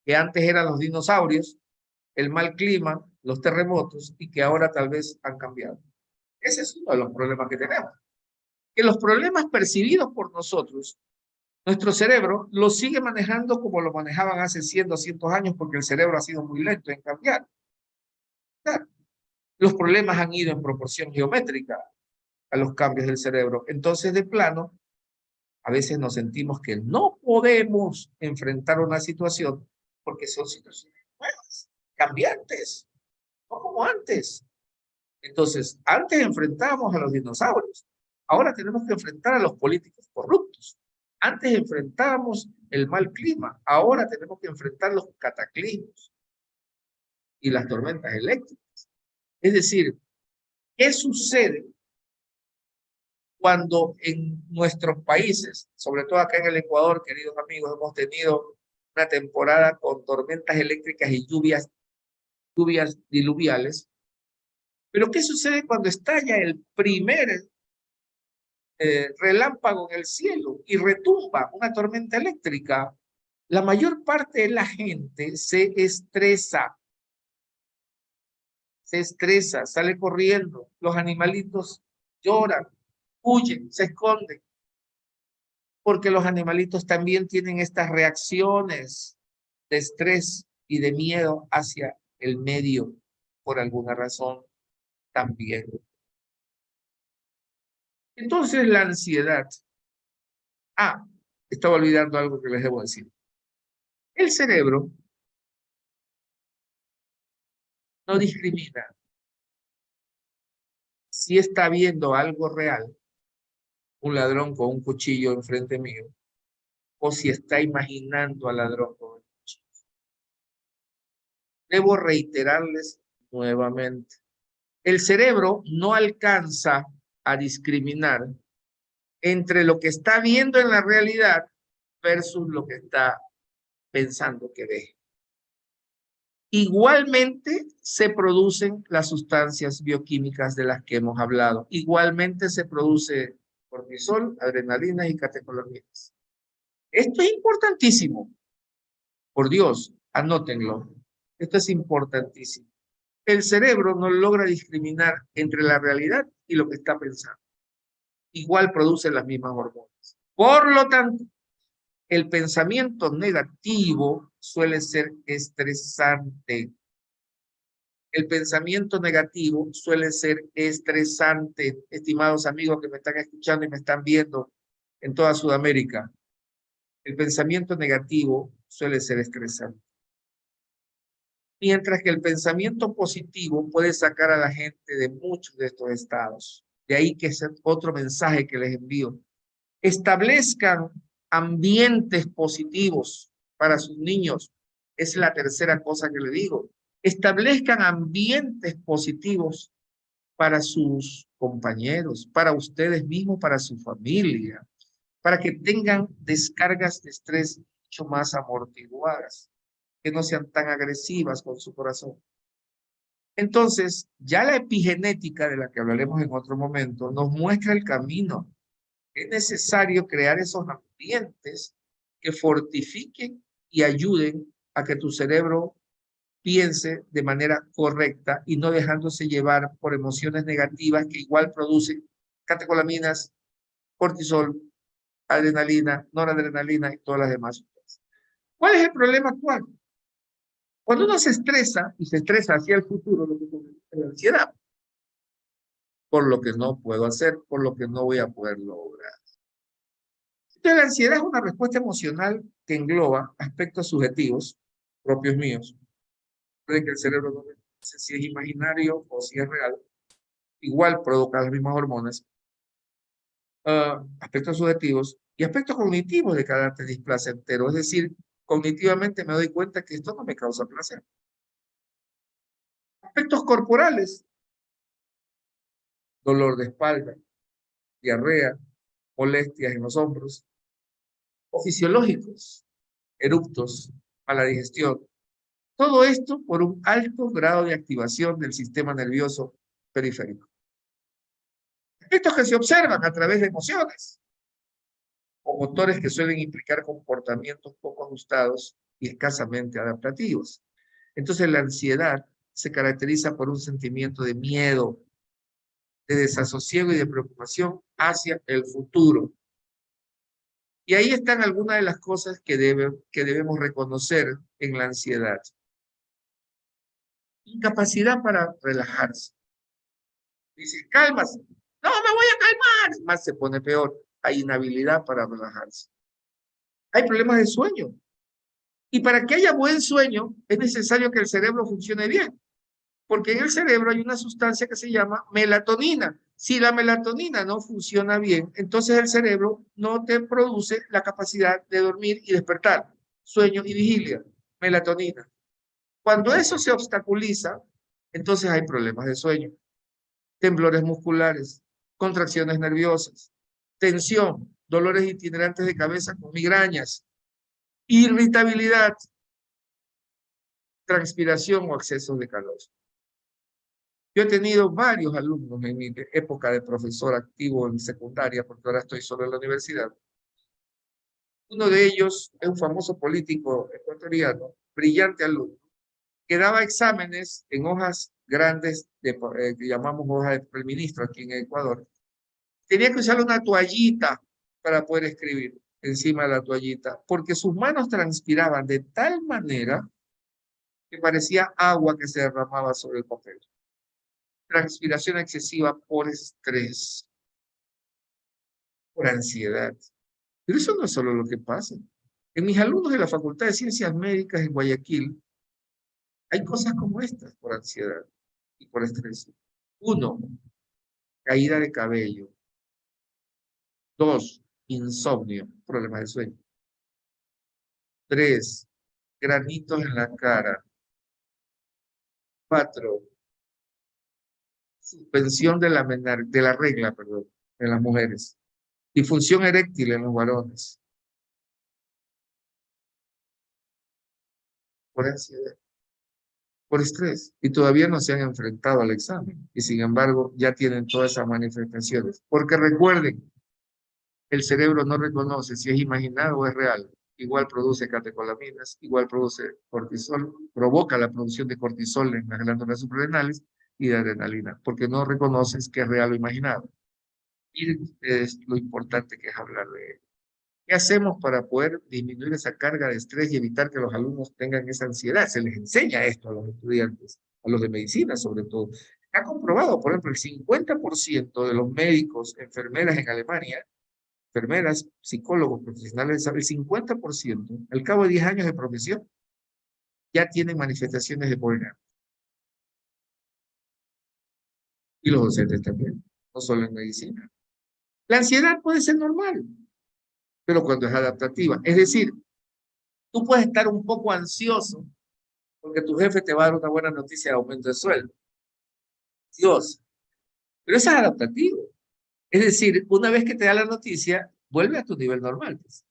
que antes eran los dinosaurios, el mal clima, los terremotos, y que ahora tal vez han cambiado. Ese es uno de los problemas que tenemos. Que los problemas percibidos por nosotros, nuestro cerebro los sigue manejando como lo manejaban hace 100, 200 años, porque el cerebro ha sido muy lento en cambiar. Los problemas han ido en proporción geométrica a los cambios del cerebro. Entonces, de plano, a veces nos sentimos que no podemos enfrentar una situación porque son situaciones nuevas, cambiantes, no como antes. Entonces, antes enfrentábamos a los dinosaurios, ahora tenemos que enfrentar a los políticos corruptos. Antes enfrentábamos el mal clima, ahora tenemos que enfrentar los cataclismos y las tormentas eléctricas. Es decir, ¿qué sucede cuando en nuestros países, sobre todo acá en el Ecuador, queridos amigos, hemos tenido una temporada con tormentas eléctricas y lluvias diluviales? Pero ¿qué sucede cuando estalla el primer relámpago en el cielo y retumba una tormenta eléctrica? La mayor parte de la gente se estresa, sale corriendo, los animalitos lloran, huyen, se esconden, porque los animalitos también tienen estas reacciones de estrés y de miedo hacia el medio, por alguna razón también. Entonces la ansiedad. Estaba olvidando algo que les debo decir. El cerebro no discrimina si está viendo algo real, un ladrón con un cuchillo enfrente mío, o si está imaginando al ladrón con el cuchillo. Debo reiterarles nuevamente. El cerebro no alcanza a discriminar entre lo que está viendo en la realidad versus lo que está pensando que ve. Igualmente se producen las sustancias bioquímicas de las que hemos hablado. Igualmente se produce cortisol, adrenalina y catecolaminas. Esto es importantísimo. Por Dios, anótenlo. Esto es importantísimo. El cerebro no logra discriminar entre la realidad y lo que está pensando. Igual produce las mismas hormonas. Por lo tanto, el pensamiento negativo suele ser estresante. El pensamiento negativo suele ser estresante, estimados amigos que me están escuchando y me están viendo en toda Sudamérica. El pensamiento negativo suele ser estresante. Mientras que el pensamiento positivo puede sacar a la gente de muchos de estos estados. De ahí que es otro mensaje que les envío. Establezcan ambientes positivos para sus niños. Es la tercera cosa que le digo. Establezcan ambientes positivos para sus compañeros, para ustedes mismos, para su familia, para que tengan descargas de estrés mucho más amortiguadas, que no sean tan agresivas con su corazón. Entonces, ya la epigenética, de la que hablaremos en otro momento, nos muestra el camino. Es necesario crear esos ambientes que fortifiquen y ayuden a que tu cerebro piense de manera correcta y no dejándose llevar por emociones negativas que igual producen catecolaminas, cortisol, adrenalina, noradrenalina y todas las demás. ¿Cuál es el problema actual? Cuando uno se estresa y se estresa hacia el futuro, lo que es la ansiedad, por lo que no puedo hacer, por lo que no voy a poder lograr. Entonces, la ansiedad es una respuesta emocional que engloba aspectos subjetivos propios míos, de que el cerebro no me dice si es imaginario o si es real, igual provoca las mismas hormonas, aspectos subjetivos y aspectos cognitivos de carácter displacentero, es decir, cognitivamente me doy cuenta que esto no me causa placer. Aspectos corporales, dolor de espalda, diarrea, molestias en los hombros, o fisiológicos, eructos, mala digestión. Todo esto por un alto grado de activación del sistema nervioso periférico. Aspectos que se observan a través de emociones o motores que suelen implicar comportamientos poco ajustados y escasamente adaptativos. Entonces la ansiedad se caracteriza por un sentimiento de miedo, de desasosiego y de preocupación hacia el futuro. Y ahí están algunas de las cosas que debemos reconocer en la ansiedad. Incapacidad para relajarse. Dice, cálmase. No, me voy a calmar. Más se pone peor. Hay inhabilidad para relajarse. Hay problemas de sueño. Y para que haya buen sueño, es necesario que el cerebro funcione bien. Porque en el cerebro hay una sustancia que se llama melatonina. Si la melatonina no funciona bien, entonces el cerebro no te produce la capacidad de dormir y despertar. Sueño y vigilia. Melatonina. Cuando eso se obstaculiza, entonces hay problemas de sueño. Temblores musculares, contracciones nerviosas, tensión, dolores itinerantes de cabeza con migrañas, irritabilidad, transpiración o excesos de calor. Yo he tenido varios alumnos en mi época de profesor activo en secundaria, porque ahora estoy solo en la universidad. Uno de ellos es un famoso político ecuatoriano, brillante alumno, que daba exámenes en hojas grandes, que llamamos hojas de papel ministro aquí en Ecuador. Tenía que usar una toallita para poder escribir encima de la toallita, porque sus manos transpiraban de tal manera que parecía agua que se derramaba sobre el papel. Transpiración excesiva por estrés, por ansiedad. Pero eso no es solo lo que pasa. En mis alumnos de la Facultad de Ciencias Médicas en Guayaquil, hay cosas como estas por ansiedad y por estrés. 1, caída de cabello. 2, insomnio, problemas de sueño. 3, granitos en la cara. 4, suspensión de la regla, perdón, en las mujeres. Disfunción eréctil en los varones. Por ansiedad, por estrés. Y todavía no se han enfrentado al examen. Y sin embargo, ya tienen todas esas manifestaciones. Porque recuerden, el cerebro no reconoce si es imaginado o es real. Igual produce catecolaminas, igual produce cortisol, provoca la producción de cortisol en las glándulas suprarrenales y de adrenalina, porque no reconoces que es real o imaginado. Miren ustedes lo importante que es hablar de ello. ¿Qué hacemos para poder disminuir esa carga de estrés y evitar que los alumnos tengan esa ansiedad? Se les enseña esto a los estudiantes. a los de medicina sobre todo. Ha comprobado, por ejemplo, el 50% de los médicos, enfermeras en Alemania, enfermeras, psicólogos, profesionales de salud, el 50%, al cabo de 10 años de profesión, ya tienen manifestaciones de burnout. Y los docentes también, no solo en medicina. La ansiedad puede ser normal, pero cuando es adaptativa. Es decir, tú puedes estar un poco ansioso porque tu jefe te va a dar una buena noticia de aumento de sueldo. Dios. Pero eso es adaptativo. Es decir, una vez que te da la noticia, vuelve a tu nivel normal. Pues.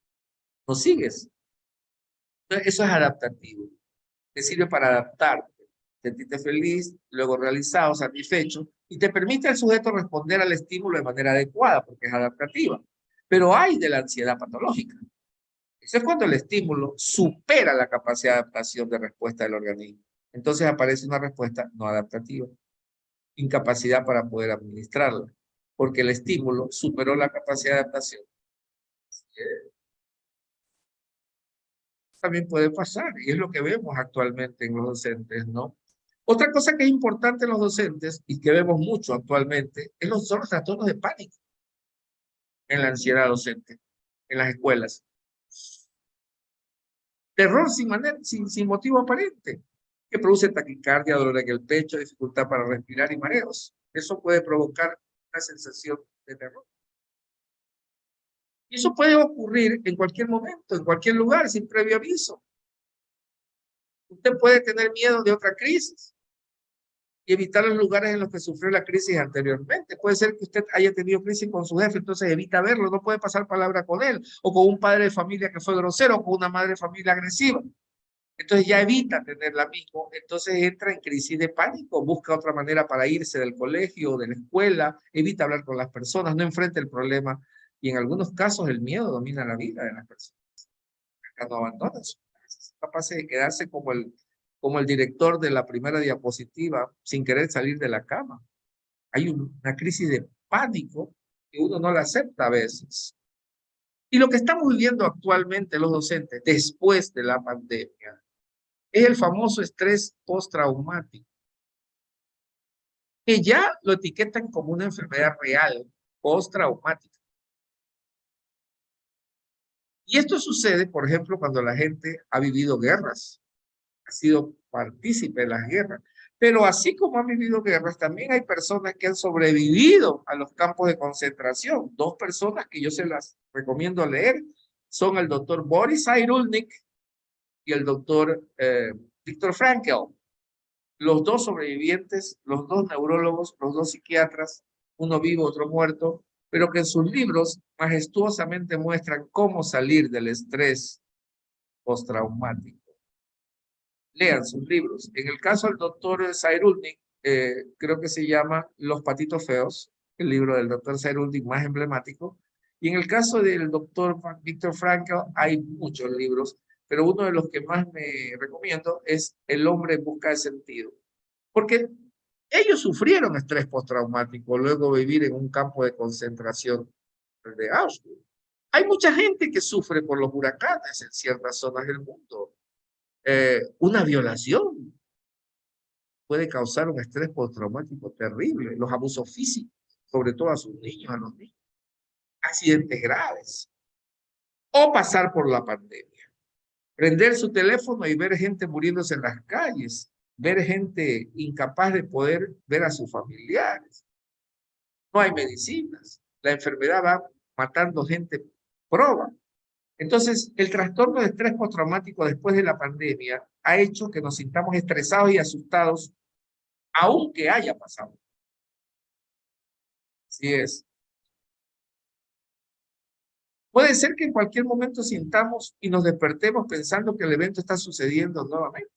No sigues. Entonces, eso es adaptativo. Te sirve para adaptarte, sentirte feliz, luego realizado, satisfecho, y te permite al sujeto responder al estímulo de manera adecuada, porque es adaptativa. Pero hay de la ansiedad patológica. Eso es cuando el estímulo supera la capacidad de adaptación de respuesta del organismo. Entonces aparece una respuesta no adaptativa, incapacidad para poder administrarla, porque el estímulo superó la capacidad de adaptación. También puede pasar, y es lo que vemos actualmente en los docentes, ¿no? Otra cosa que es importante en los docentes, y que vemos mucho actualmente, son los trastornos de pánico en la ansiedad docente, en las escuelas. Terror sin motivo aparente, que produce taquicardia, dolor en el pecho, dificultad para respirar y mareos. Eso puede provocar una sensación de terror. Y eso puede ocurrir en cualquier momento, en cualquier lugar, sin previo aviso. Usted puede tener miedo de otra crisis y evitar los lugares en los que sufrió la crisis anteriormente. Puede ser que usted haya tenido crisis con su jefe, entonces evita verlo, no puede pasar palabra con él, o con un padre de familia que fue grosero, o con una madre de familia agresiva. Entonces ya evita tenerla mismo, entonces entra en crisis de pánico, busca otra manera para irse del colegio, de la escuela, evita hablar con las personas, no enfrenta el problema, y en algunos casos el miedo domina la vida de las personas. Acá no abandonan su casa, es capaz de quedarse como el director de la primera diapositiva, sin querer salir de la cama. Hay una crisis de pánico que uno no la acepta a veces. Y lo que estamos viviendo actualmente los docentes, después de la pandemia, es el famoso estrés postraumático, que ya lo etiquetan como una enfermedad real, postraumática. Y esto sucede, por ejemplo, cuando la gente ha vivido guerras, ha sido partícipe de las guerras. Pero así como han vivido guerras, también hay personas que han sobrevivido a los campos de concentración. Dos personas que yo se las recomiendo leer son el doctor Boris Cyrulnik y el doctor Viktor Frankl. Los dos sobrevivientes, los dos neurólogos, los dos psiquiatras, uno vivo, otro muerto, pero que en sus libros majestuosamente muestran cómo salir del estrés postraumático. Lean sus libros. En el caso del doctor Cyrulnik, creo que se llama Los patitos feos, el libro del doctor Cyrulnik más emblemático. Y en el caso del doctor Viktor Frankl hay muchos libros, pero uno de los que más me recomiendo es El hombre en busca de sentido. Porque ellos sufrieron estrés postraumático luego de vivir en un campo de concentración de Auschwitz. Hay mucha gente que sufre por los huracanes en ciertas zonas del mundo. Una violación puede causar un estrés postraumático terrible. Los abusos físicos, sobre todo a sus niños, a los niños. Accidentes graves. O pasar por la pandemia. Prender su teléfono y ver gente muriéndose en las calles. Ver gente incapaz de poder ver a sus familiares. No hay medicinas. La enfermedad va matando gente proba. Entonces, el trastorno de estrés postraumático después de la pandemia ha hecho que nos sintamos estresados y asustados, aunque haya pasado. Así es. Puede ser que en cualquier momento sintamos y nos despertemos pensando que el evento está sucediendo nuevamente.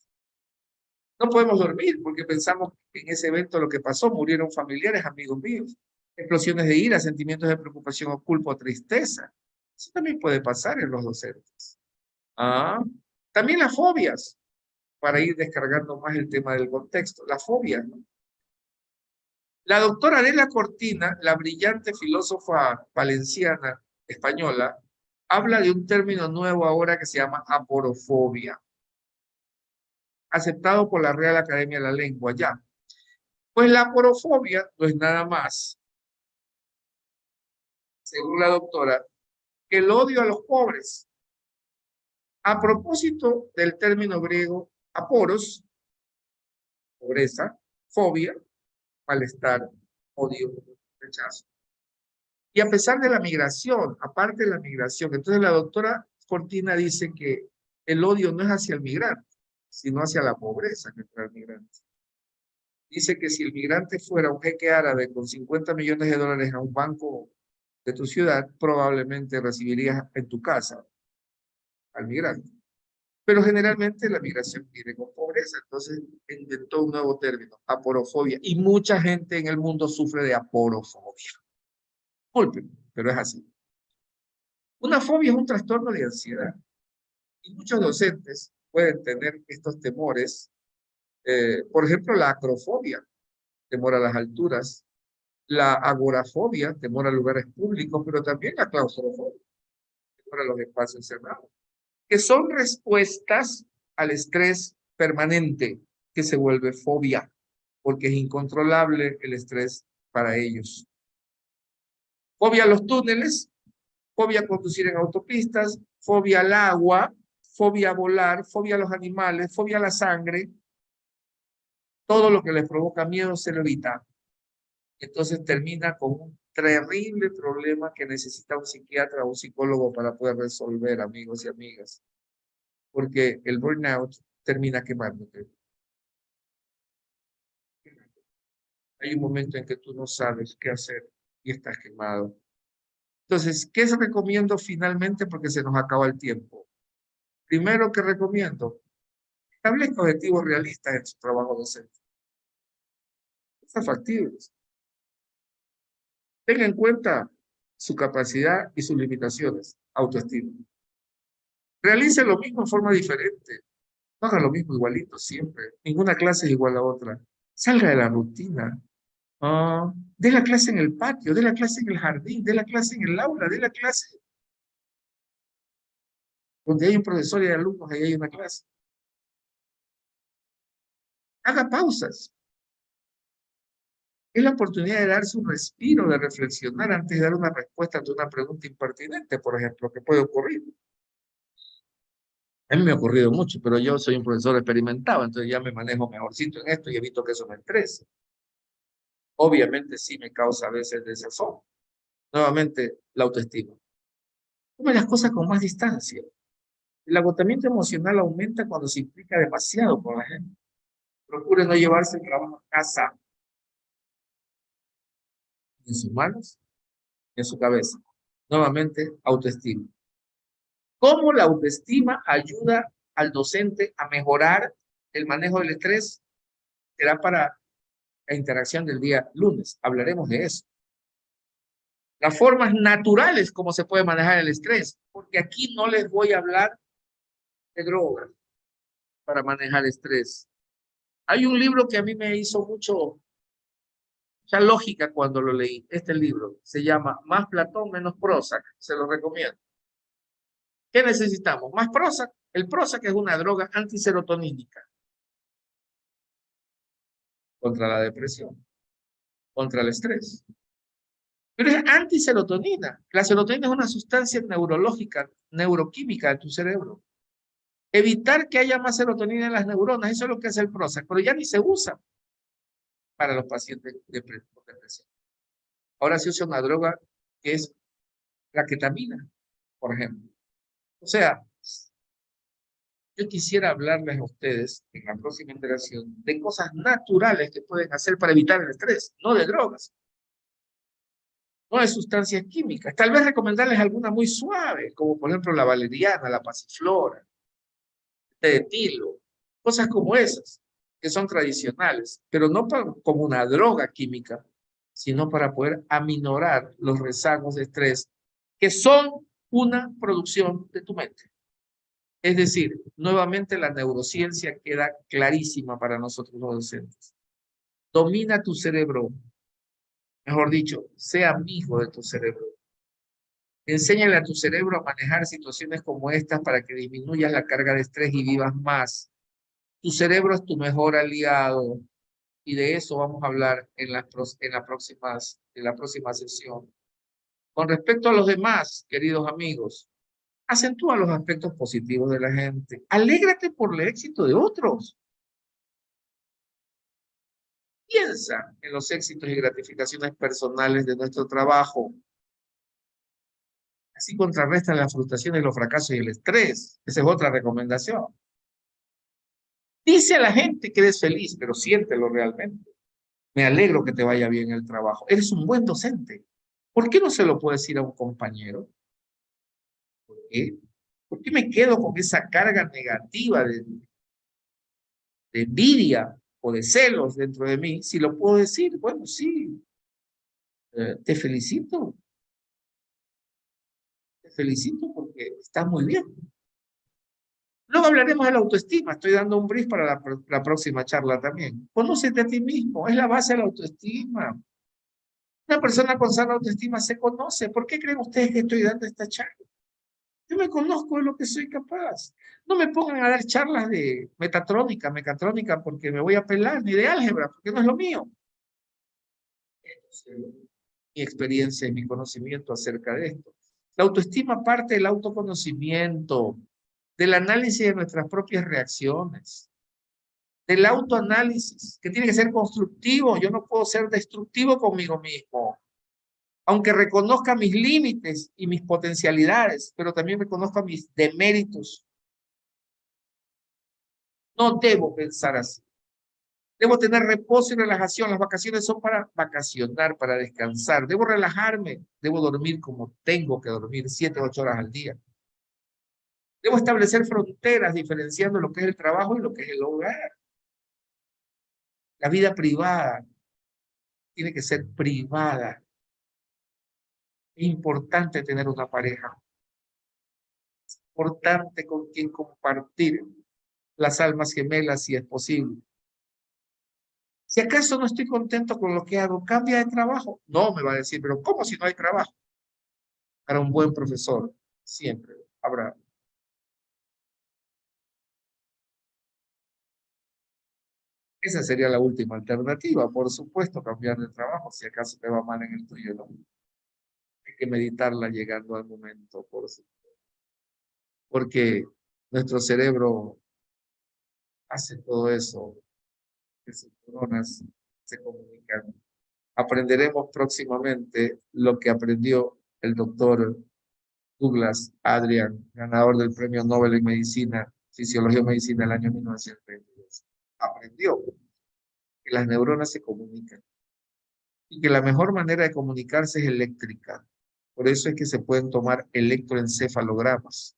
No podemos dormir porque pensamos que en ese evento lo que pasó, murieron familiares, amigos míos, explosiones de ira, sentimientos de preocupación o culpa o tristeza. Eso también puede pasar en los docentes. También las fobias, para ir descargando más el tema del contexto. Las fobias, ¿no? La doctora Adela Cortina, la brillante filósofa valenciana española, habla de un término nuevo ahora que se llama aporofobia. aceptado por la Real Academia de la Lengua ya. Pues la aporofobia no es nada más, según la doctora, que el odio a los pobres. A propósito del término griego aporos, pobreza, fobia, malestar, odio, rechazo. Y a pesar de la migración, aparte de la migración, entonces la doctora Cortina dice que el odio no es hacia el migrante, sino hacia la pobreza que trae el migrante. Dice que si el migrante fuera un jeque árabe con 50 millones de dólares a un banco de tu ciudad, probablemente recibirías en tu casa al migrante. Pero generalmente la migración viene con pobreza, entonces inventó un nuevo término, aporofobia, y mucha gente en el mundo sufre de aporofobia. Disculpen, pero es así. Una fobia es un trastorno de ansiedad, y muchos docentes pueden tener estos temores, por ejemplo, la acrofobia, temor a las alturas, la agorafobia, temor a lugares públicos, pero también la claustrofobia, temor a los espacios cerrados, que son respuestas al estrés permanente, que se vuelve fobia, porque es incontrolable el estrés para ellos. Fobia a los túneles, fobia a conducir en autopistas, fobia al agua, fobia a volar, fobia a los animales, fobia a la sangre. Todo lo que les provoca miedo se lo evita. Entonces termina con un terrible problema que necesita un psiquiatra o un psicólogo para poder resolver, amigos y amigas. Porque el burnout termina quemándote. Hay un momento en que tú no sabes qué hacer y estás quemado. Entonces, ¿qué se recomiendo finalmente? Porque se nos acaba el tiempo. Primero que recomiendo, establezca objetivos realistas en su trabajo docente. Sean factibles. Tenga en cuenta su capacidad y sus limitaciones, autoestima. Realice lo mismo en forma diferente. No haga lo mismo igualito siempre. Ninguna clase es igual a otra. Salga de la rutina. Dé la clase en el patio, dé la clase en el jardín, dé la clase en el aula, dé la clase donde hay un profesor y hay alumnos, ahí hay una clase. Haga pausas. Es la oportunidad de darse un respiro, de reflexionar antes de dar una respuesta ante una pregunta impertinente, por ejemplo, que puede ocurrir. A mí me ha ocurrido mucho, pero yo soy un profesor experimentado, entonces ya me manejo mejorcito en esto y evito que eso me estrese. Obviamente sí me causa a veces desazón. Nuevamente, la autoestima. Tome las cosas con más distancia. El agotamiento emocional aumenta cuando se implica demasiado con la gente. Procure no llevarse el trabajo a casa, ni en sus manos, ni en su cabeza. Nuevamente, autoestima. ¿Cómo la autoestima ayuda al docente a mejorar el manejo del estrés? Será para la interacción del día lunes. Hablaremos de eso. Las formas naturales como se puede manejar el estrés, porque aquí no les voy a hablar de drogas para manejar estrés. Hay un libro que a mí me hizo mucha lógica cuando lo leí. Este libro se llama Más Platón, menos Prozac. Se lo recomiendo. ¿Qué necesitamos? Más Prozac. El Prozac es una droga antiserotonínica contra la depresión, contra el estrés. Pero es antiserotonina. La serotonina es una sustancia neurológica, neuroquímica de tu cerebro. Evitar que haya más serotonina en las neuronas, eso es lo que hace el Prozac, pero ya ni se usa para los pacientes de depresión. Ahora se usa una droga que es la ketamina, por ejemplo. O sea, yo quisiera hablarles a ustedes en la próxima interacción de cosas naturales que pueden hacer para evitar el estrés, no de drogas, no de sustancias químicas. Tal vez recomendarles alguna muy suave, como por ejemplo la valeriana, la pasiflora, de etilo, cosas como esas, que son tradicionales, pero no como una droga química, sino para poder aminorar los rezagos de estrés, que son una producción de tu mente. Es decir, nuevamente la neurociencia queda clarísima para nosotros los docentes. Domina tu cerebro, mejor dicho, sea amigo de tu cerebro. Enséñale a tu cerebro a manejar situaciones como estas para que disminuyas la carga de estrés y vivas más. Tu cerebro es tu mejor aliado y de eso vamos a hablar en la próxima sesión. Con respecto a los demás, queridos amigos, acentúa los aspectos positivos de la gente. Alégrate por el éxito de otros. Piensa en los éxitos y gratificaciones personales de nuestro trabajo. Así contrarrestan las frustraciones, los fracasos y el estrés. Esa es otra recomendación. Dice a la gente que eres feliz, pero siéntelo realmente. Me alegro que te vaya bien el trabajo. Eres un buen docente. ¿Por qué no se lo puedes decir a un compañero? ¿Por qué? ¿Por qué me quedo con esa carga negativa de envidia o de celos dentro de mí? Si lo puedo decir, bueno, sí, te felicito. Te felicito porque estás muy bien. Luego hablaremos de la autoestima. Estoy dando un brief para la próxima charla también. Conócete a ti mismo. Es la base de la autoestima. Una persona con sana autoestima se conoce. ¿Por qué creen ustedes que estoy dando esta charla? Yo me conozco de lo que soy capaz. No me pongan a dar charlas de mecatrónica, porque me voy a pelar, ni de álgebra, porque no es lo mío. Mi experiencia y mi conocimiento acerca de esto. La autoestima parte del autoconocimiento, del análisis de nuestras propias reacciones, del autoanálisis, que tiene que ser constructivo. Yo no puedo ser destructivo conmigo mismo. Aunque reconozca mis límites y mis potencialidades, pero también reconozca mis deméritos. No debo pensar así. Debo tener reposo y relajación. Las vacaciones son para vacacionar, para descansar. Debo relajarme. Debo dormir como tengo que dormir, 7 u 8 horas al día. Debo establecer fronteras diferenciando lo que es el trabajo y lo que es el hogar. La vida privada tiene que ser privada. Es importante tener una pareja. Es importante con quien compartir las almas gemelas si es posible. Si acaso no estoy contento con lo que hago, cambia de trabajo. No, me va a decir, pero ¿cómo si no hay trabajo? Para un buen profesor, siempre habrá. Esa sería la última alternativa, por supuesto, cambiar de trabajo, si acaso te va mal en el tuyo, ¿no? Hay que meditarla llegando al momento, por supuesto. Porque nuestro cerebro hace todo eso, que sus neuronas se comunican. Aprenderemos próximamente lo que aprendió el doctor Douglas Adrian, ganador del Premio Nobel en Medicina, Fisiología y Medicina del año 1922. Aprendió que las neuronas se comunican y que la mejor manera de comunicarse es eléctrica. Por eso es que se pueden tomar electroencefalogramas,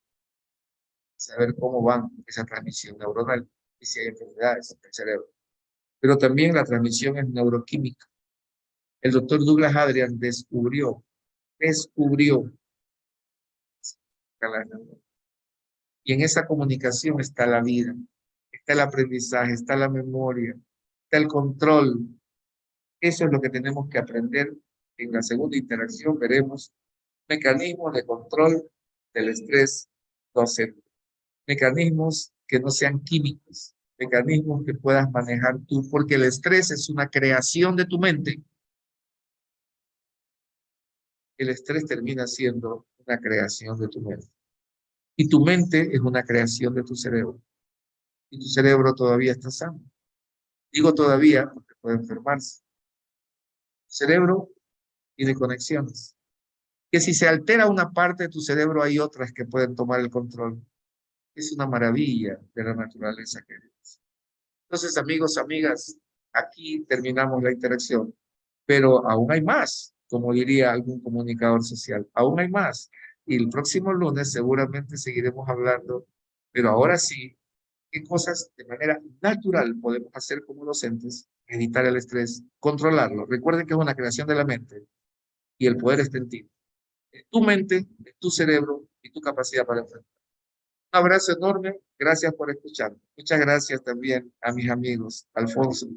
saber cómo van esa transmisión neuronal y si hay enfermedades en el cerebro. Pero también la transmisión es neuroquímica. El doctor Douglas Adrian descubrió y en esa comunicación está la vida, está el aprendizaje, está la memoria, está el control. Eso es lo que tenemos que aprender. En la segunda interacción veremos mecanismos de control del estrés docente. Mecanismos que no sean químicos, mecanismos que puedas manejar tú, porque el estrés es una creación de tu mente. El estrés termina siendo una creación de tu mente. Y tu mente es una creación de tu cerebro. Y tu cerebro todavía está sano. Digo todavía porque puede enfermarse. Tu cerebro tiene conexiones. Que si se altera una parte de tu cerebro, hay otras que pueden tomar el control. Es una maravilla de la naturaleza que es. Entonces, amigos, amigas, aquí terminamos la interacción. Pero aún hay más, como diría algún comunicador social. Aún hay más. Y el próximo lunes seguramente seguiremos hablando, pero ahora sí, qué cosas de manera natural podemos hacer como docentes, evitar el estrés, controlarlo. Recuerden que es una creación de la mente y el poder está en ti. En tu mente, en tu cerebro y tu capacidad para enfrentar. Un abrazo enorme. Gracias por escuchar. Muchas gracias también a mis amigos Alfonso,